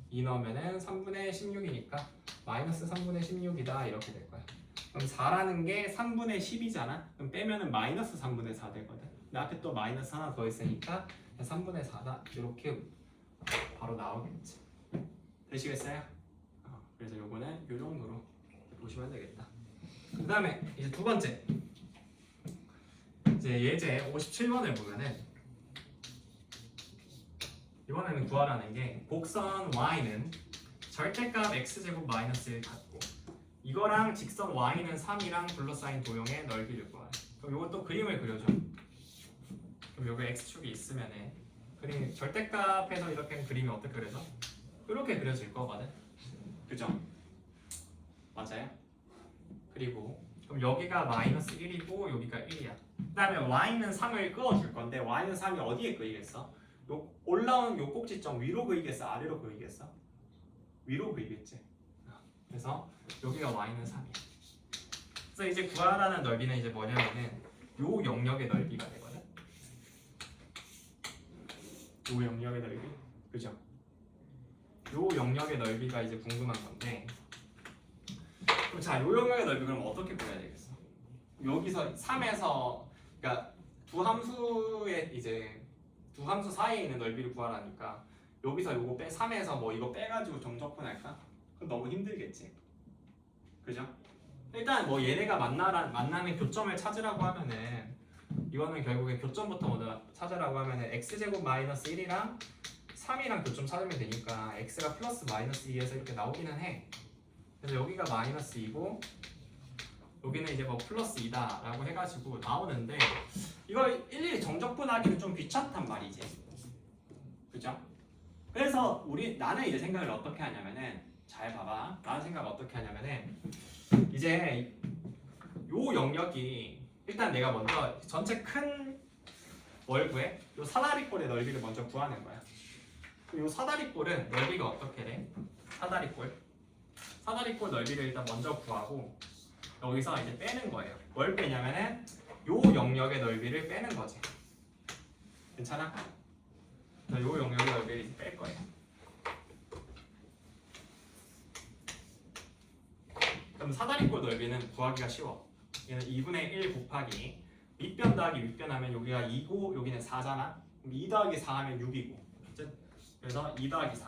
2 넣으면은 3분의 16이니까 마이너스 3분의 16이다 이렇게 될 거야. 그럼 4라는 게 3분의 10이잖아. 그럼 빼면은 마이너스 3분의 4 되거든. 근데 앞에 또 마이너스 하나 더 있으니까 3분의 4다 이렇게 바로 나오겠지. 되시겠어요? 그래서 요거는 요 정도로 보시면 되겠다. 그 다음에 이제 두 번째 이제 예제 57번을 보면은 이번에는 구하라는 게 곡선 y는 절대값 x제곱 마이너스 1 같고 이거랑 직선 y는 3이랑 둘러싸인 도형의 넓이를 구하래. 그럼 이것도 그림을 그려줘. 그럼 여기 x축이 있으면은 그림 절대값에서 이렇게 그림이 어떻게 그려져? 이렇게 그려질 거거든. 그죠? 맞아요? 그리고 그럼 여기가 마이너스 1이고 여기가 1이야. 그 다음에 y는 3을 그어줄 건데 y는 3이 어디에 그이겠어? 요 올라온 요 꼭지점 위로 그이겠어? 아래로 그이겠어? 위로 그이겠지. 그래서 여기가 y는 3이야. 그래서 이제 구하라는 넓이는 이제 뭐냐면은 요 영역의 넓이가 되거든. 요 영역의 넓이, 그죠? 요 영역의 넓이가 이제 궁금한 건데, 그럼 자, 요 영역의 넓이 그럼 어떻게 구해야 되겠어? 여기서 3에서 그러니까 두 함수의 이제 두 함수 사이에 있는 넓이를 구하라니까 여기서 요거 3에서 뭐 이거 빼가지고 점적분할까? 그럼 너무 힘들겠지, 그죠? 일단 뭐 얘네가 만나는 교점을 찾으라고 하면은 이거는 결국에 교점부터 먼저 찾으라고 하면은 x제곱 마이너스 1이랑 3이랑 교점 찾으면 되니까 x가 플러스 마이너스 2에서 이렇게 나오기는 해. 그래서 여기가 마이너스 2고 여기는 이제 뭐 플러스 2다 라고 해가지고 나오는데 이걸 일일이 정적분하기는 좀 귀찮단 말이지, 그죠? 그래서 나는 이제 생각을 어떻게 하냐면은, 잘 봐봐, 나는 생각을 어떻게 하냐면은 이제 요 영역이 일단 내가 먼저 전체 큰 월구에 요 사다리꼴의 넓이를 먼저 구하는 거야. 요 사다리꼴은 넓이가 어떻게 돼? 사다리꼴 넓이를 일단 먼저 구하고 여기서 이제 빼는 거예요. 뭘 빼냐면은 요 영역의 넓이를 빼는 거지. 괜찮아? 요 영역의 넓이를 이제 뺄 거예요. 그럼 사다리꼴 넓이는 구하기가 쉬워. 얘는 2분의 1 곱하기 밑변 더하기 밑변 하면 여기가 2고 여기는 4잖아. 그럼 2 더하기 4 하면 6이고. 그래서 2 더하기 4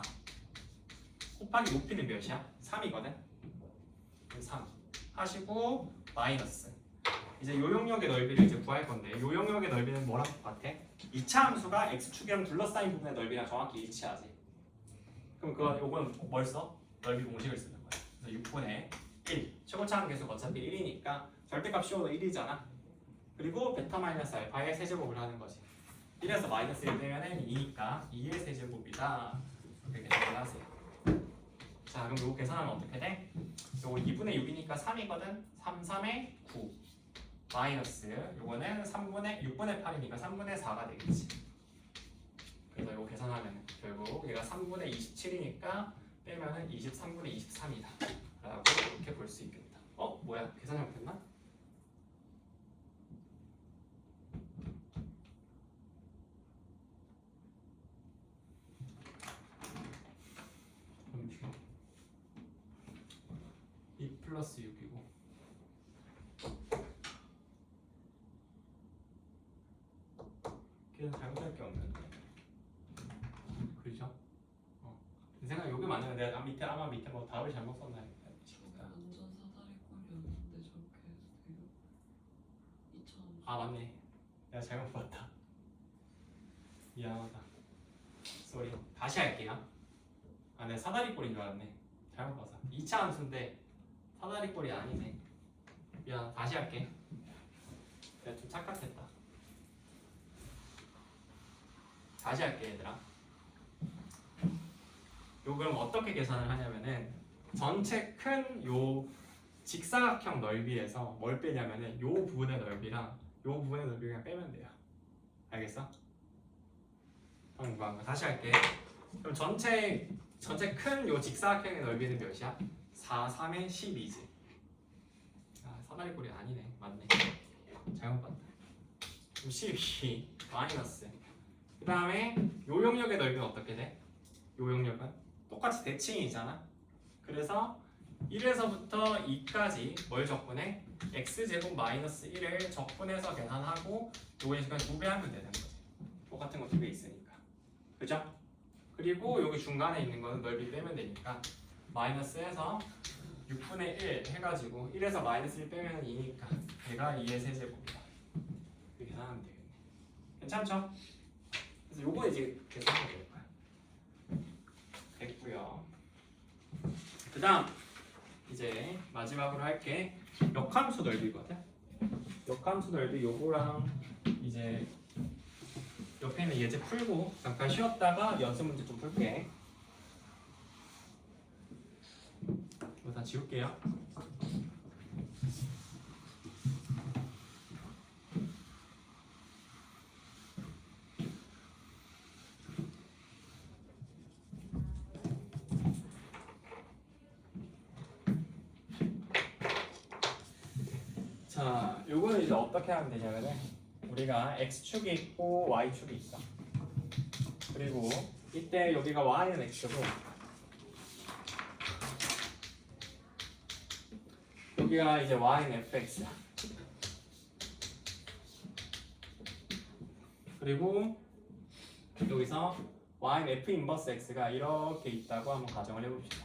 곱하기 높이는 몇이야? 3이거든. 3 하시고 마이너스. 이제 요 영역의 넓이를 이제 구할 건데 요 영역의 넓이는 뭐랑 똑같아? 2차 함수가 x축이랑 둘러싸인 부분의 넓이랑 정확히 일치하지. 그럼 요건 뭘 써? 넓이 공식을 쓰는 거야. 그래서 6분의 1 최고차항 계수가 어차피 1이니까 절대값 씌워도 1이잖아. 그리고 베타 마이너스 알파의 세제곱을 하는 거지. 1에서 마이너스 1 빼면은 2니까 2의 세제곱이다. 이렇게 계산을 하세요. 자, 그럼 이거 계산하면 어떻게 돼? 요거 2분의 6이니까 3이거든. 3, 3의 9 마이너스 요거는 6분의 8이니까 3분의 4가 되겠지. 그래서 이거 계산하면 결국 얘가 3분의 27이니까 빼면은 23분의 23이다 라고 이렇게 볼 수 있겠다. 뭐야? 계산 잘못했나? 플러스 6이고 걔는 잘못할 게 없는데, 그죠? 내 생각 여기 맞으면 내가 아마 밑에 뭐 답을 잘못 썼나 했다.
완전 사다리꼴이었는데 저렇게 돼요? 2천.
아 맞네, 내가 잘못 봤다. 미안하다. 쏘리. 다시 할게요. 내가 사다리꼴인 줄 알았네. 잘못 봤어. 2차 함수인데 사다리꼴이 아니네. 미안. 다시 할게. 내가 좀 착각했다. 다시 할게 얘들아. 요 그럼 어떻게 계산을 하냐면은 전체 큰 요 직사각형 넓이에서 뭘 빼냐면은 요 부분의 넓이랑 요 부분의 넓이 그냥 빼면 돼요. 알겠어? 방금 다시 할게. 그럼 전체 큰 요 직사각형의 넓이는 몇이야? 4, 3의 12지. 사다리꼴이 아니네. 맞네. 잘못 봤다. 그럼 12 마이너스. 그 다음에 요 영역의 넓이는 어떻게 돼? 요 영역은 똑같이 대칭이잖아. 그래서 1에서부터 2까지 뭘 적분해? x제곱 마이너스 1을 적분해서 계산하고 요거에 그냥 2배 하면 되는 거지. 똑같은 거 2개 있으니까. 그죠? 그리고 여기 중간에 있는 거는 넓이 빼면 되니까 마이너스에서 6분의 1 해가지고 1에서 마이너스 1 빼면 2니까 얘가 2의 세제곱이다. 이렇게 계산하면 되겠네. 괜찮죠? 그래서 요거 이제 계산하면 될 거야. 됐고요. 그 다음 이제 마지막으로 할게 역함수 넓이거든. 역함수 넓이 요거랑 이제 옆에 있는 예제 풀고 잠깐 쉬었다가 연습 문제 좀 풀게. 다 지울게요. 자, 요거는 이제 어떻게 하면 되냐면은 우리가 x축이 있고 y축이 있어. 그리고 이때 여기가 y는 x고 여기가 이제 y는 fx야. 그리고 여기서 y는 f 인버스 x가 이렇게 있다고 한번 가정을 해봅시다.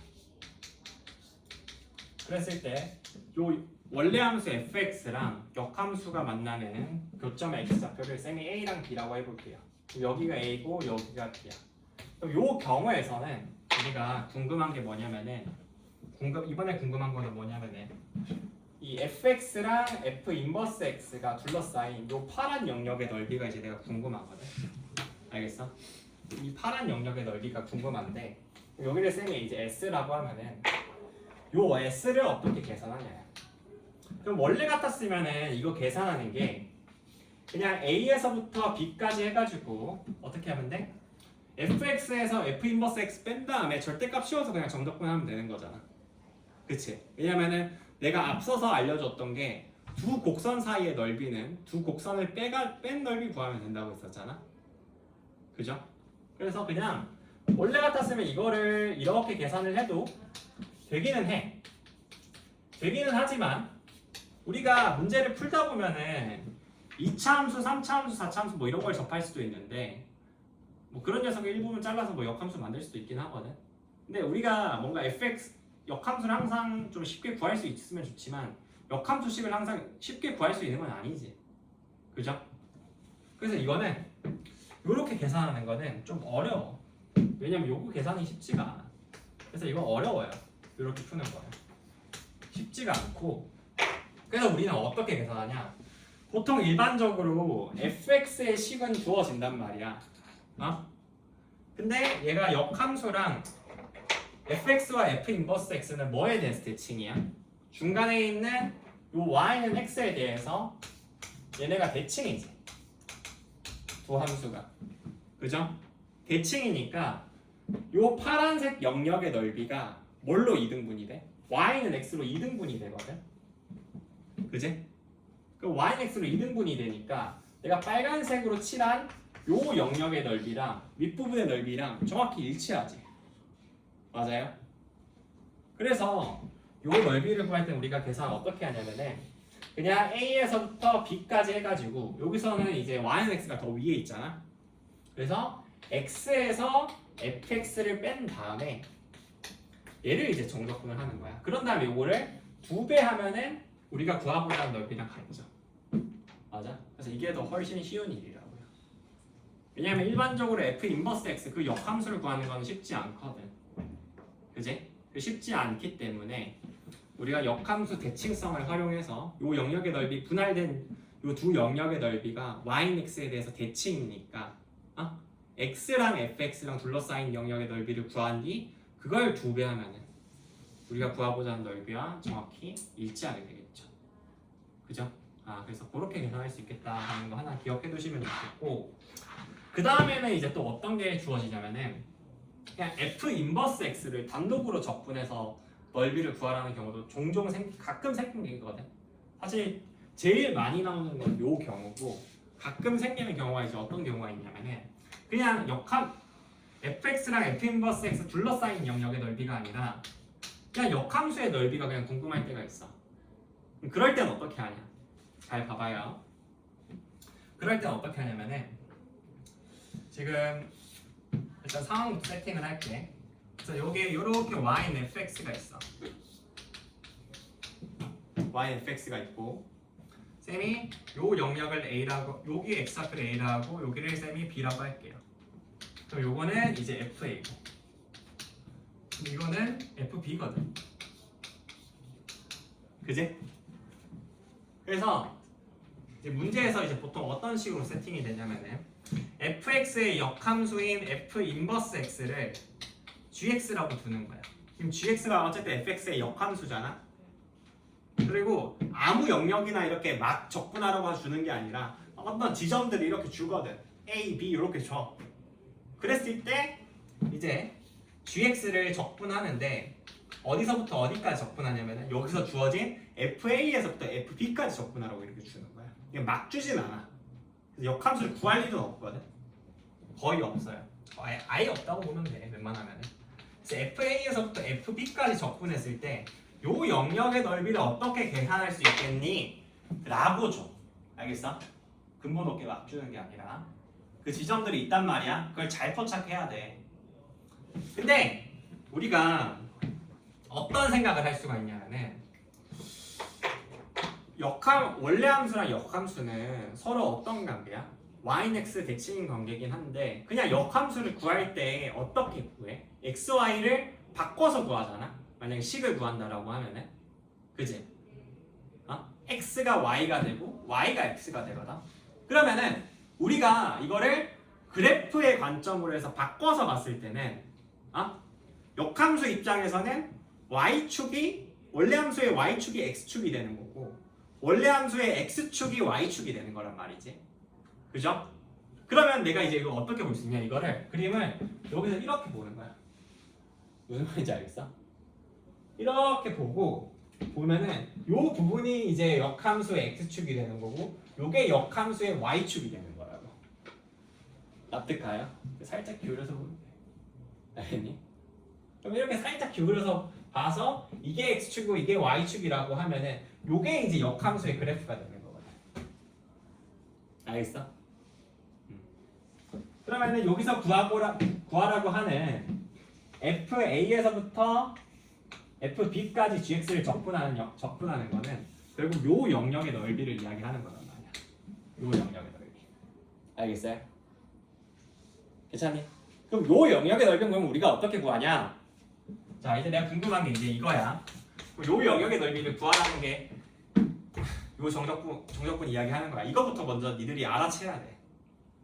그랬을 때 요 원래 함수 fx랑 역함수가 만나는 교점의 x좌표를 쌤이 a랑 b라고 해볼게요. 여기가 a고 여기가 b야. 그럼 요 경우에서는 우리가 궁금한 게 뭐냐면은 이번에 궁금한 거는 뭐냐면은 이 fx랑 f 인버스 x가 둘러싸인 요 파란 영역의 넓이가 이제 내가 궁금하거든. 알겠어? 이 파란 영역의 넓이가 궁금한데 여기를 쌤이 이제 s라고 하면은 요 s를 어떻게 계산하냐. 그럼 원래 같았으면은 이거 계산하는 게 그냥 a에서부터 b까지 해가지고 어떻게 하면 돼? fx에서 f 인버스 x 뺀 다음에 절대값 씌워서 그냥 정적분하면 되는 거잖아. 그치? 왜냐면은 내가 앞서서 알려줬던 게 두 곡선 사이의 넓이는 두 곡선을 뺀 넓이 구하면 된다고 했었잖아. 그죠? 그래서 그냥 원래 같았으면 이거를 이렇게 계산을 해도 되기는 해. 되기는 하지만 우리가 문제를 풀다 보면은 2차 함수, 3차 함수, 4차 함수 뭐 이런 걸 접할 수도 있는데 뭐 그런 녀석을 일부분 잘라서 뭐 역함수 만들 수도 있긴 하거든. 근데 우리가 뭔가 fx 역함수를 항상 좀 쉽게 구할 수 있으면 좋지만 역함수식을 항상 쉽게 구할 수 있는 건 아니지. 그죠? 그래서 이거는 이렇게 계산하는 거는 좀 어려워. 왜냐면 요거 계산이 쉽지가 않아. 그래서 이거 어려워요. 이렇게 푸는 거예요. 쉽지가 않고 그래서 우리는 어떻게 계산하냐? 보통 일반적으로 fx의 식은 주어진단 말이야. 근데 얘가 역함수랑 fx와 f 인버스 x는 뭐에 대해서 대칭이야? 중간에 있는 요 y는 x에 대해서 얘네가 대칭이지. 두 함수가. 그죠? 대칭이니까 요 파란색 영역의 넓이가 뭘로 2등분이 돼? y는 x로 2등분이 되거든. 그지? 그 y는 x로 2등분이 되니까 내가 빨간색으로 칠한 요 영역의 넓이랑 윗부분의 넓이랑 정확히 일치하지. 맞아요? 그래서 요 넓이를 구할 때 우리가 계산 어떻게 하냐면은 그냥 a에서부터 b까지 해가지고 여기서는 이제 y는 x가 더 위에 있잖아. 그래서 x에서 fx를 뺀 다음에 얘를 이제 정적분을 하는 거야. 그런 다음에 요거를 2배 하면은 우리가 구하고자 하는 넓이랑 같죠. 맞아? 그래서 이게 더 훨씬 쉬운 일이라고요. 왜냐하면 일반적으로 f 인버스 x 그 역함수를 구하는 건 쉽지 않거든. 그지? 쉽지 않기 때문에 우리가 역함수 대칭성을 활용해서 요 영역의 넓이 분할된 요 두 영역의 넓이가 y는 x에 대해서 대칭이니까 x랑 fx랑 둘러싸인 영역의 넓이를 구한 뒤 그걸 2배 하면은 우리가 구하고자 하는 넓이와 정확히 일치하게 되겠죠. 그죠? 그래서 그렇게 계산할 수 있겠다 하는 거 하나 기억해 두시면 좋겠고 그 다음에는 이제 또 어떤 게 주어지냐면은 그냥 f 인버스 x를 단독으로 적분해서 넓이를 구하라는 경우도 종종 가끔 생기거든. 사실 제일 많이 나오는 건 요 경우고 가끔 생기는 경우가 이제 어떤 경우가 있냐면은 그냥 fx랑 f 인버스 x 둘러싸인 영역의 넓이가 아니라 그냥 역함수의 넓이가 그냥 궁금할 때가 있어. 그럴 땐 어떻게 하냐? 잘 봐봐요. 그럴 땐 어떻게 하냐면은 지금 일단 상황부터 세팅을 할게. 그래서 여기에 이렇게 y는 fx가 있어. y는 fx가 있고 쌤이 요 영역을 a라고 여기 x좌표를 a라고 여기를 쌤이 b라고 할게요. 그럼 요거는 이제 fa고 이거는 fb거든. 그지? 그래서 이제 문제에서 이제 보통 어떤 식으로 세팅이 되냐면은 fx의 역함수인 f 인버스 x를 gx라고 두는 거야. 지금 gx가 어쨌든 fx의 역함수잖아. 그리고 아무 영역이나 이렇게 막 적분하라고 주는 게 아니라 어떤 지점들이 이렇게 주거든. A, B 이렇게 줘. 그랬을 때 이제 gx를 적분하는데 어디서부터 어디까지 적분하냐면 여기서 주어진 FA에서부터 FB까지 적분하라고 이렇게 주는 거야. 이게 막 주진 않아. 그래서 역함수를 구할 일은 없거든. 거의 없어요. 아예 없다고 보면 돼. 웬만하면. 그래서 FA에서부터 FB까지 적분했을 때 요 영역의 넓이를 어떻게 계산할 수 있겠니? 라고 줘. 알겠어? 근본 높게 막 주는 게 아니라 그 지점들이 있단 말이야. 그걸 잘 포착해야 돼. 근데 우리가 어떤 생각을 할 수가 있냐면은 원래 함수랑 역함수는 서로 어떤 관계야? yx 대칭인 관계긴 한데 그냥 역함수를 구할 때 어떻게 구해? x, y를 바꿔서 구하잖아. 만약에 식을 구한다라고 하면은 그지? x가 y가 되고 y가 x가 되거든. 그러면은 우리가 이거를 그래프의 관점으로 해서 바꿔서 봤을 때는 역함수 입장에서는 y축이 원래 함수의 y축이 x축이 되는 거고 원래 함수의 x축이 y축이 되는 거란 말이지. 그죠? 그러면 내가 이제 이거 어떻게 볼 수 있냐? 이거를 그림을 여기서 이렇게 보는 거야. 무슨 말인지 알겠어? 이렇게 보면은 요 부분이 이제 역함수의 x축이 되는 거고 요게 역함수의 y축이 되는 거라고. 납득가요? 살짝 기울여서 보면 돼. 알겠니? 그럼 이렇게 살짝 기울여서 봐서 이게 x축이고 이게 y축이라고 하면은 요게 이제 역함수의 그래프가 되는 거거든. 알겠어? 그러면은 여기서 구하라고 하는 FA에서부터 FB까지 gx를 적분하는 거는 결국 요 영역의 넓이를 이야기하는 거란 말이야. 요 영역의 넓이. 알겠어요? 괜찮니? 그럼 요 영역의 넓이는 그럼 우리가 어떻게 구하냐? 자, 이제 내가 궁금한 게 이제 이거야. 요 영역의 넓이를 구하라는 게 요 정적분 이야기하는 거야. 이거부터 먼저 니들이 알아채야 돼.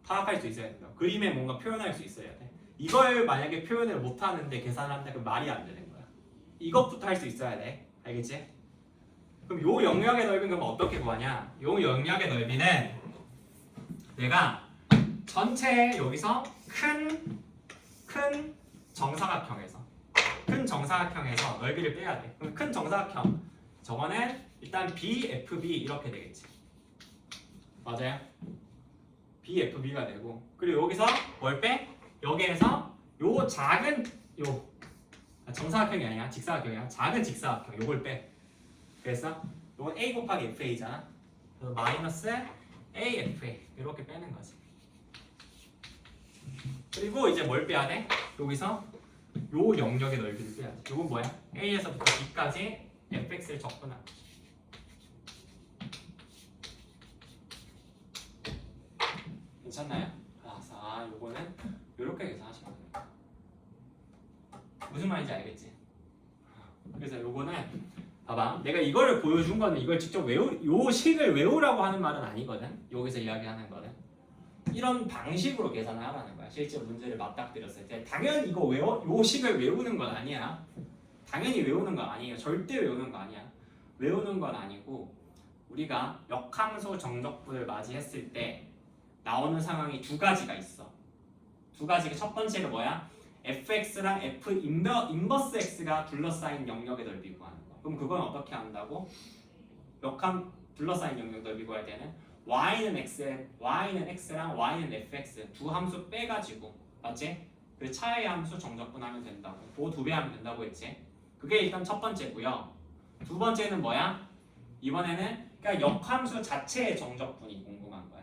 파악할 수 있어야 된다. 그림에 뭔가 표현할 수 있어야 돼. 이걸 만약에 표현을 못 하는데 계산한다 그럼 말이 안 되는 거야. 이것부터 할 수 있어야 돼. 알겠지? 그럼 요 영역의 넓이는 그럼 어떻게 구하냐? 요 영역의 넓이는 내가 전체 여기서 큰 정사각형에서 넓이를 빼야 돼. 그럼 큰 정사각형 저거는 일단 BFB 이렇게 되겠지. 맞아요? BFB가 되고 그리고 여기서 뭘 빼? 여기에서 요 작은 정사각형이 아니야. 직사각형이야. 작은 직사각형 요걸 빼. 그래서 요건 A 곱하기 FA잖아. 그래서 마이너스 AFA 이렇게 빼는 거지. 그리고 이제 뭘 빼야 돼? 여기서 요 영역의 넓이를 빼야 돼. 요건 뭐야? A에서부터 B까지 fx를 적분한 거지. 괜찮나요? 요거는 요렇게 계산하시면 돼요. 무슨 말인지 알겠지? 그래서 요거는 봐봐. 내가 이거를 보여준 거는 이걸 직접 요 식을 외우라고 하는 말은 아니거든. 여기서 이야기하는 거는 이런 방식으로 계산을 하라는 거야. 실제 문제를 맞닥뜨렸을 때 당연히 요 식을 외우는 건 아니야. 당연히 외우는 건 아니에요. 절대 외우는 거 아니야. 외우는 건 아니고 우리가 역함수 정적분을 맞이했을 때 나오는 상황이 두 가지가 있어. 두 가지가 첫 번째가 뭐야? fx랑 f 인버스 x가 둘러싸인 영역의 넓이 구하는 거. 그럼 그건 어떻게 한다고? 역함 둘러싸인 영역 넓이 구할 때는 y는 x랑 y는 fx 두 함수 빼가지고 맞지? 그 차의 함수 정적분하면 된다고. 그 두 배 하면 된다고 했지. 그게 일단 첫 번째고요. 두 번째는 뭐야? 이번에는 그러니까 역함수 자체의 정적분이 궁금한 거야.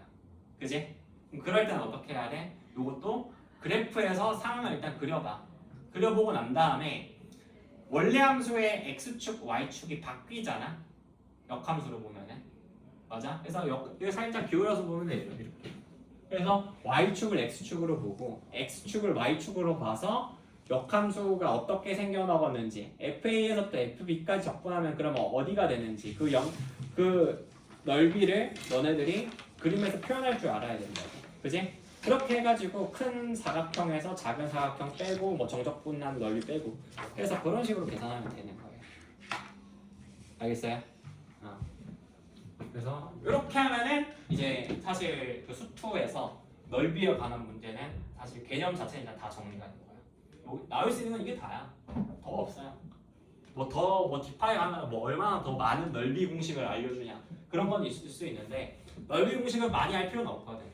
그지? 그럼 그럴 때는 어떻게 해야 돼? 요것도 그래프에서 상황을 일단 그려봐. 그려보고 난 다음에 원래 함수의 x축, y축이 바뀌잖아. 역함수로 보면은. 맞아? 그래서 이거 살짝 기울여서 보면 돼. 이렇게. 그래서 y축을 x축으로 보고 x축을 y축으로 봐서 역함수가 어떻게 생겨나갔는지 FA에서부터 FB까지 적분하면 그러면 어디가 되는지 그 넓이를 너네들이 그림에서 표현할 줄 알아야 된다고. 그지? 그렇게 해가지고 큰 사각형에서 작은 사각형 빼고 뭐 정적분한 넓이 빼고 그래서 그런 식으로 계산하면 되는 거예요. 알겠어요? 그래서 이렇게 하면은 이제 사실 그 수투에서 넓이에 관한 문제는 사실 개념 자체는 일단 다 정리가 된 거예요. 뭐 나올 수 있는 건 이게 다야. 더 없어요. 뭐 디파이하면 뭐 얼마나 더 많은 넓이 공식을 알려주냐 그런 건 있을 수 있는데 넓이 공식을 많이 할 필요는 없거든.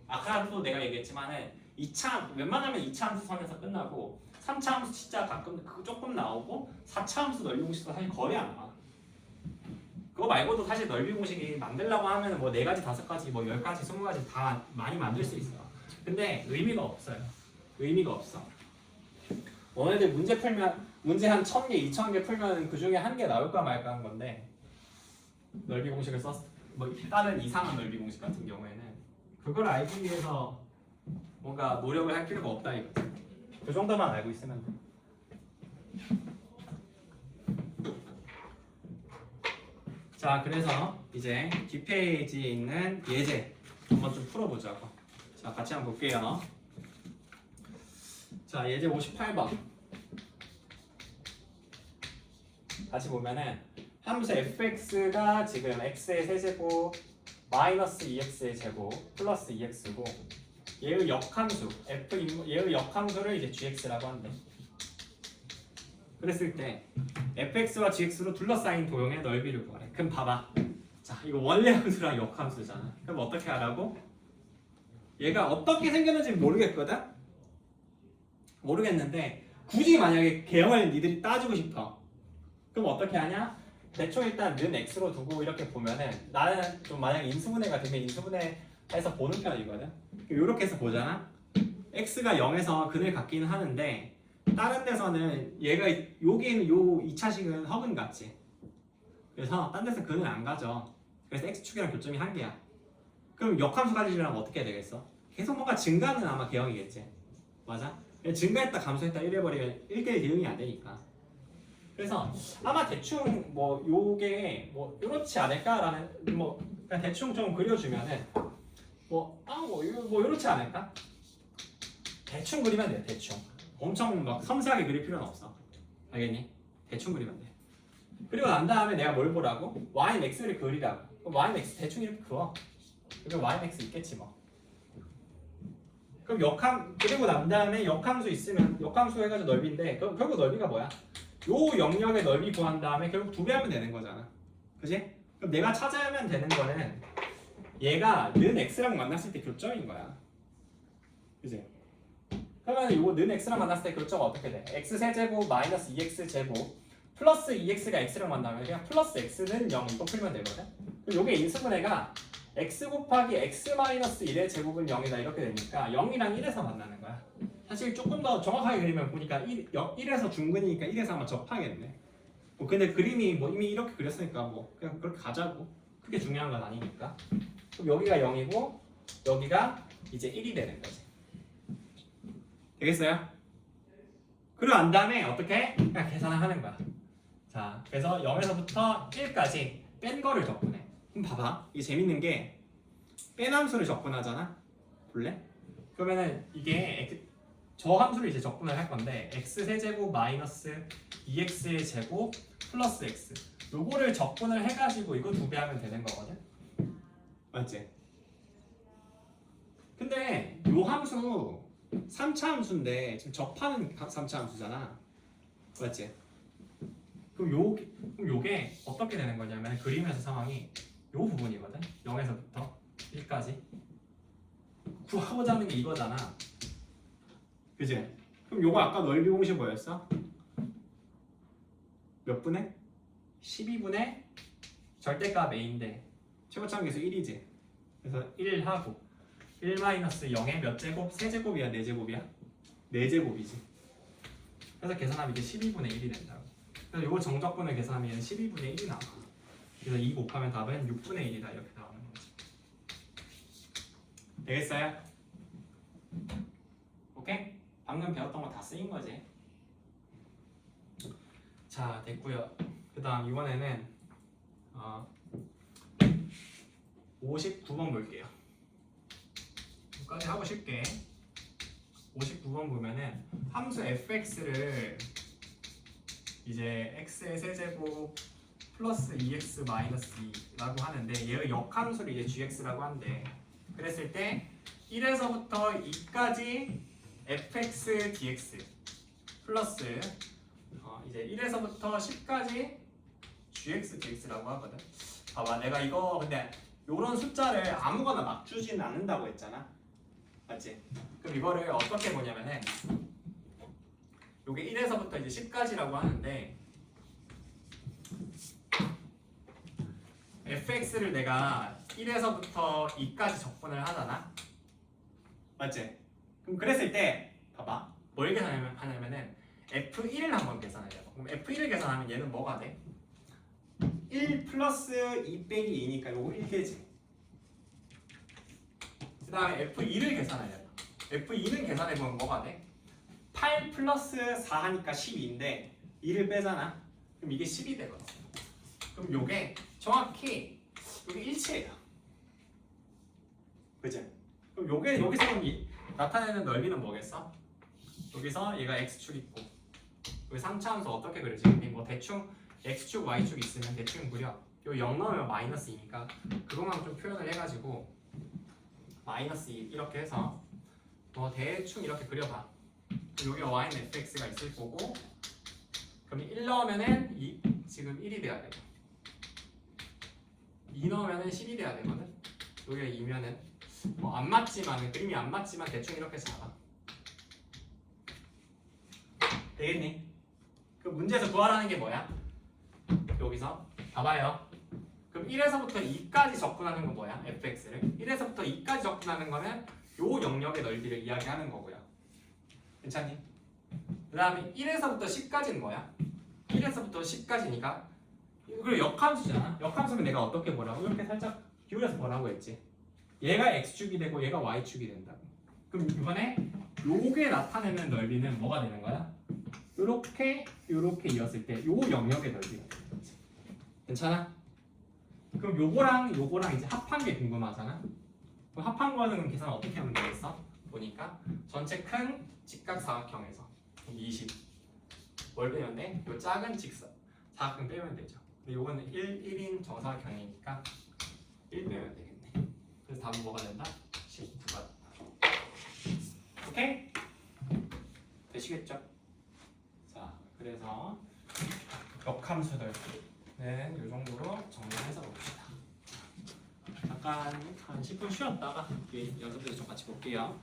아까도 내가 얘기했지만은 2차 웬만하면 2차 함수 선에서 끝나고 3차 함수 진짜 가끔 조금 나오고 4차 함수 넓이 공식도 사실 거의 안 나와. 그거 말고도 사실 넓이 공식이 만들려고 하면 뭐 4가지, 5가지, 뭐 10가지, 20가지 다 많이 만들 수 있어. 근데 의미가 없어요. 의미가 없어. 너네들 문제 풀면 문제 한 1000개, 2000개 풀면 그 중에 한 개 나올까 말까 한 건데 넓이 공식을 썼 뭐 다른 이상한 넓이 공식 같은 경우에는 그걸 알기 위해서 뭔가 노력을 할 필요가 없다 이거지. 그 정도만 알고 있으면 돼. 자, 그래서 이제 뒷페이지에 있는 예제 한번 좀 풀어보자고. 자, 같이 한번 볼게요. 자, 예제 58번. 같이 보면은 함수 fx가 지금 x의 세제곱 마이너스 2x의 제곱 플러스 2x고 얘의 역함수 얘의 역함수를 이제 gx라고 한대. 그랬을 때 fx와 gx로 둘러싸인 도형의 넓이를 구하래. 그럼 봐봐. 자, 이거 원래 함수랑 역함수잖아. 그럼 어떻게 하라고? 얘가 어떻게 생겼는지 모르겠거든? 모르겠는데 굳이 만약에 개형을 니들이 따지고 싶어. 그럼 어떻게 하냐? 대충 일단 는 x로 두고 이렇게 보면은 나는 좀 만약에 인수분해가 되면 인수분해해서 보는 편이거든? 이렇게 해서 보잖아? x가 0에서 근을 갖기는 하는데 다른 데서는 얘가 여기는 요 2차식은 허근 같지. 그래서 딴 데서 근을 안 가져. 그래서 x축이랑 교점이 한 개야. 그럼 역함수 가지려면 어떻게 해야 되겠어? 계속 뭔가 증가는 아마 개형이겠지. 맞아? 증가했다 감소했다 이래버리면 1대1 대응이 안 되니까. 그래서 아마 대충 뭐 요게 뭐 이렇지 않을까라는 뭐 그냥 대충 좀 그려주면은 뭐 이렇지 않을까? 대충 그리면 돼. 대충. 엄청 막 섬세하게 그릴 필요는 없어. 알겠니? 대충 그리면 돼. 그리고 난 다음에 내가 뭘 보라고? y x를 그리라고. 그럼 y x 대충 이렇게 그어. 그리고 y x 있겠지 뭐. 그럼 그리고 난 다음에 역함수 있으면 역함수 해가지고 넓이인데 그럼 결국 넓이가 뭐야? 요 영역의 넓이 구한 다음에 결국 2배 하면 되는 거잖아. 그지? 그럼 내가 찾아야만 되는 거는 얘가 는 x랑 만났을 때 교점인 거야. 그지? 그러면 요거 는 x랑 만났을 때 교점은 어떻게 돼? x 세제곱 마이너스 2x 제곱 플러스 2x가 x랑 만나면 그냥 플러스 x는 0 이거 풀면 되거든? 그럼 요게 인수분해가 x 곱하기 x 마이너스 1의 제곱은 0이다 이렇게 되니까 0이랑 1에서 만나는 거야. 사실 조금 더 정확하게 그리면 보니까 1에서 중근이니까 1에서 아마 접하겠네. 뭐 근데 그림이 뭐 이미 이렇게 그렸으니까 뭐 그냥 그렇게 가자고. 크게 중요한 건 아니니까. 그럼 여기가 0이고 여기가 이제 1이 되는 거지. 되겠어요? 그리고 난 다음에 어떻게? 그냥 계산을 하는 거야. 자, 그래서 0에서부터 1까지 뺀 거를 적분해. 그럼 봐봐. 이게 재밌는 게 뺀 함수를 적분하잖아. 볼래? 그러면은 이게 저 함수를 이제 적분을 할 건데 x 세제곱 마이너스 2x의 제곱 플러스 x 요거를 적분을 해가지고 이거 2배 하면 되는 거거든. 맞지? 근데 요 함수 3차 함수인데 지금 접하는 3차 함수잖아. 맞지? 그럼 요게 어떻게 되는 거냐면 그림에서 상황이 요 부분이거든. 0에서부터 1까지 구하고자 하는 게 이거잖아. 그지? 그럼 요거 아까 넓이 공식 뭐였어? 몇 분의? 12분의 절대값 a인데 최고차항계수 1이지. 그래서 1하고 1-0의 몇 제곱? 세제곱이야? 4제곱이야? 4제곱이지. 그래서 계산하면 이게 12분의 1이 된다고. 그래서 요거 정적분을 계산하면 12분의 1이 나와. 그래서 2 곱하면 답은 6분의 1이다 이렇게 나오는 거지. 되겠어요? 오케이? 방금 배웠던 거 다 쓰인 거지. 자, 됐고요. 그 다음 이번에는 59번 볼게요. 까지 하고 쉽게 59번 보면은 함수 fx를 이제 x의 세제곱 플러스 2x 마이너스 2라고 하는데 얘의 역함수를 이제 gx라고 한대. 그랬을 때 1에서부터 2까지 fx dx 플러스 이제 1에서부터 10까지 gx dx라고 하거든. 봐봐, 내가 이거 근데 요런 숫자를 아무거나 막 주지는 않는다고 했잖아. 맞지? 그럼 이거를 어떻게 보냐면은 요게 1에서부터 이제 10까지라고 하는데 fx를 내가 1에서부터 2까지 적분을 하잖아. 맞지? 그럼 그랬을 때 봐봐, 뭘 계산하냐면은 f1을 한번 계산하려고. 그럼 f1을 계산하면 얘는 뭐가 돼? 1 플러스 2 빼기 2니까 요거 1개지. 그 다음에 f2를 계산하려고. f2는 계산해보면 뭐가 돼? 8 플러스 4 하니까 12인데 2를 빼잖아. 그럼 이게 10이 되거든. 그럼 요게 정확히 요게 일치예요. 그치? 그럼 요게 여기서 나타내는 넓이는 뭐겠어? 여기서 얘가 x축 있고 여기 3차함수 어떻게 그리지? 뭐 대충 x축 y축 있으면 대충 그려. 요 0 넣으면 마이너스 2니까 그것만 좀 표현을 해가지고 마이너스 2 이렇게 해서 뭐 대충 이렇게 그려봐. 여기 y는 fx가 있을 거고 그럼 1 넣으면은 지금 1이 돼야 돼. 2 넣으면은 10이 돼야 되거든. 여기가 2면은 뭐 안 맞지만 그림이 안 맞지만 대충 이렇게 잡아. 되겠니? 그 문제에서 구하라는 게 뭐야? 여기서 봐봐요. 그럼 1에서부터 2까지 접근하는 건 뭐야? fx를 1에서부터 2까지 접근하는 거는 요 영역의 넓이를 이야기하는 거고요. 괜찮니? 그 다음에 1에서부터 10까지는 뭐야? 1에서부터 10까지니까 그리고 역함수잖아. 역함수면 내가 어떻게 보라고? 이렇게 살짝 기울여서 보라고 했지. 얘가 x축이 되고 얘가 y축이 된다고. 그럼 이번에 요게 나타내는 넓이는 뭐가 되는 거야? 요렇게 이었을 때 요 영역의 넓이가 되는 거지. 괜찮아? 그럼 요거랑 이제 합한 게 궁금하잖아. 그럼 합한 거는 계산 어떻게 하면 되겠어? 보니까 전체 큰 직각사각형에서 20 뭘 빼면 돼? 요 작은 사각형 빼면 되죠. 근데 요거는 1인 정사각형이니까 1 빼면 되겠네. 그래서 답은 뭐가 된다? 19가 된다. 오케이? 되시겠죠? 자, 그래서 역함수들은 이 정도로 정리해서 봅시다. 잠깐 한 10분 쉬었다가 연습도 좀 같이 볼게요.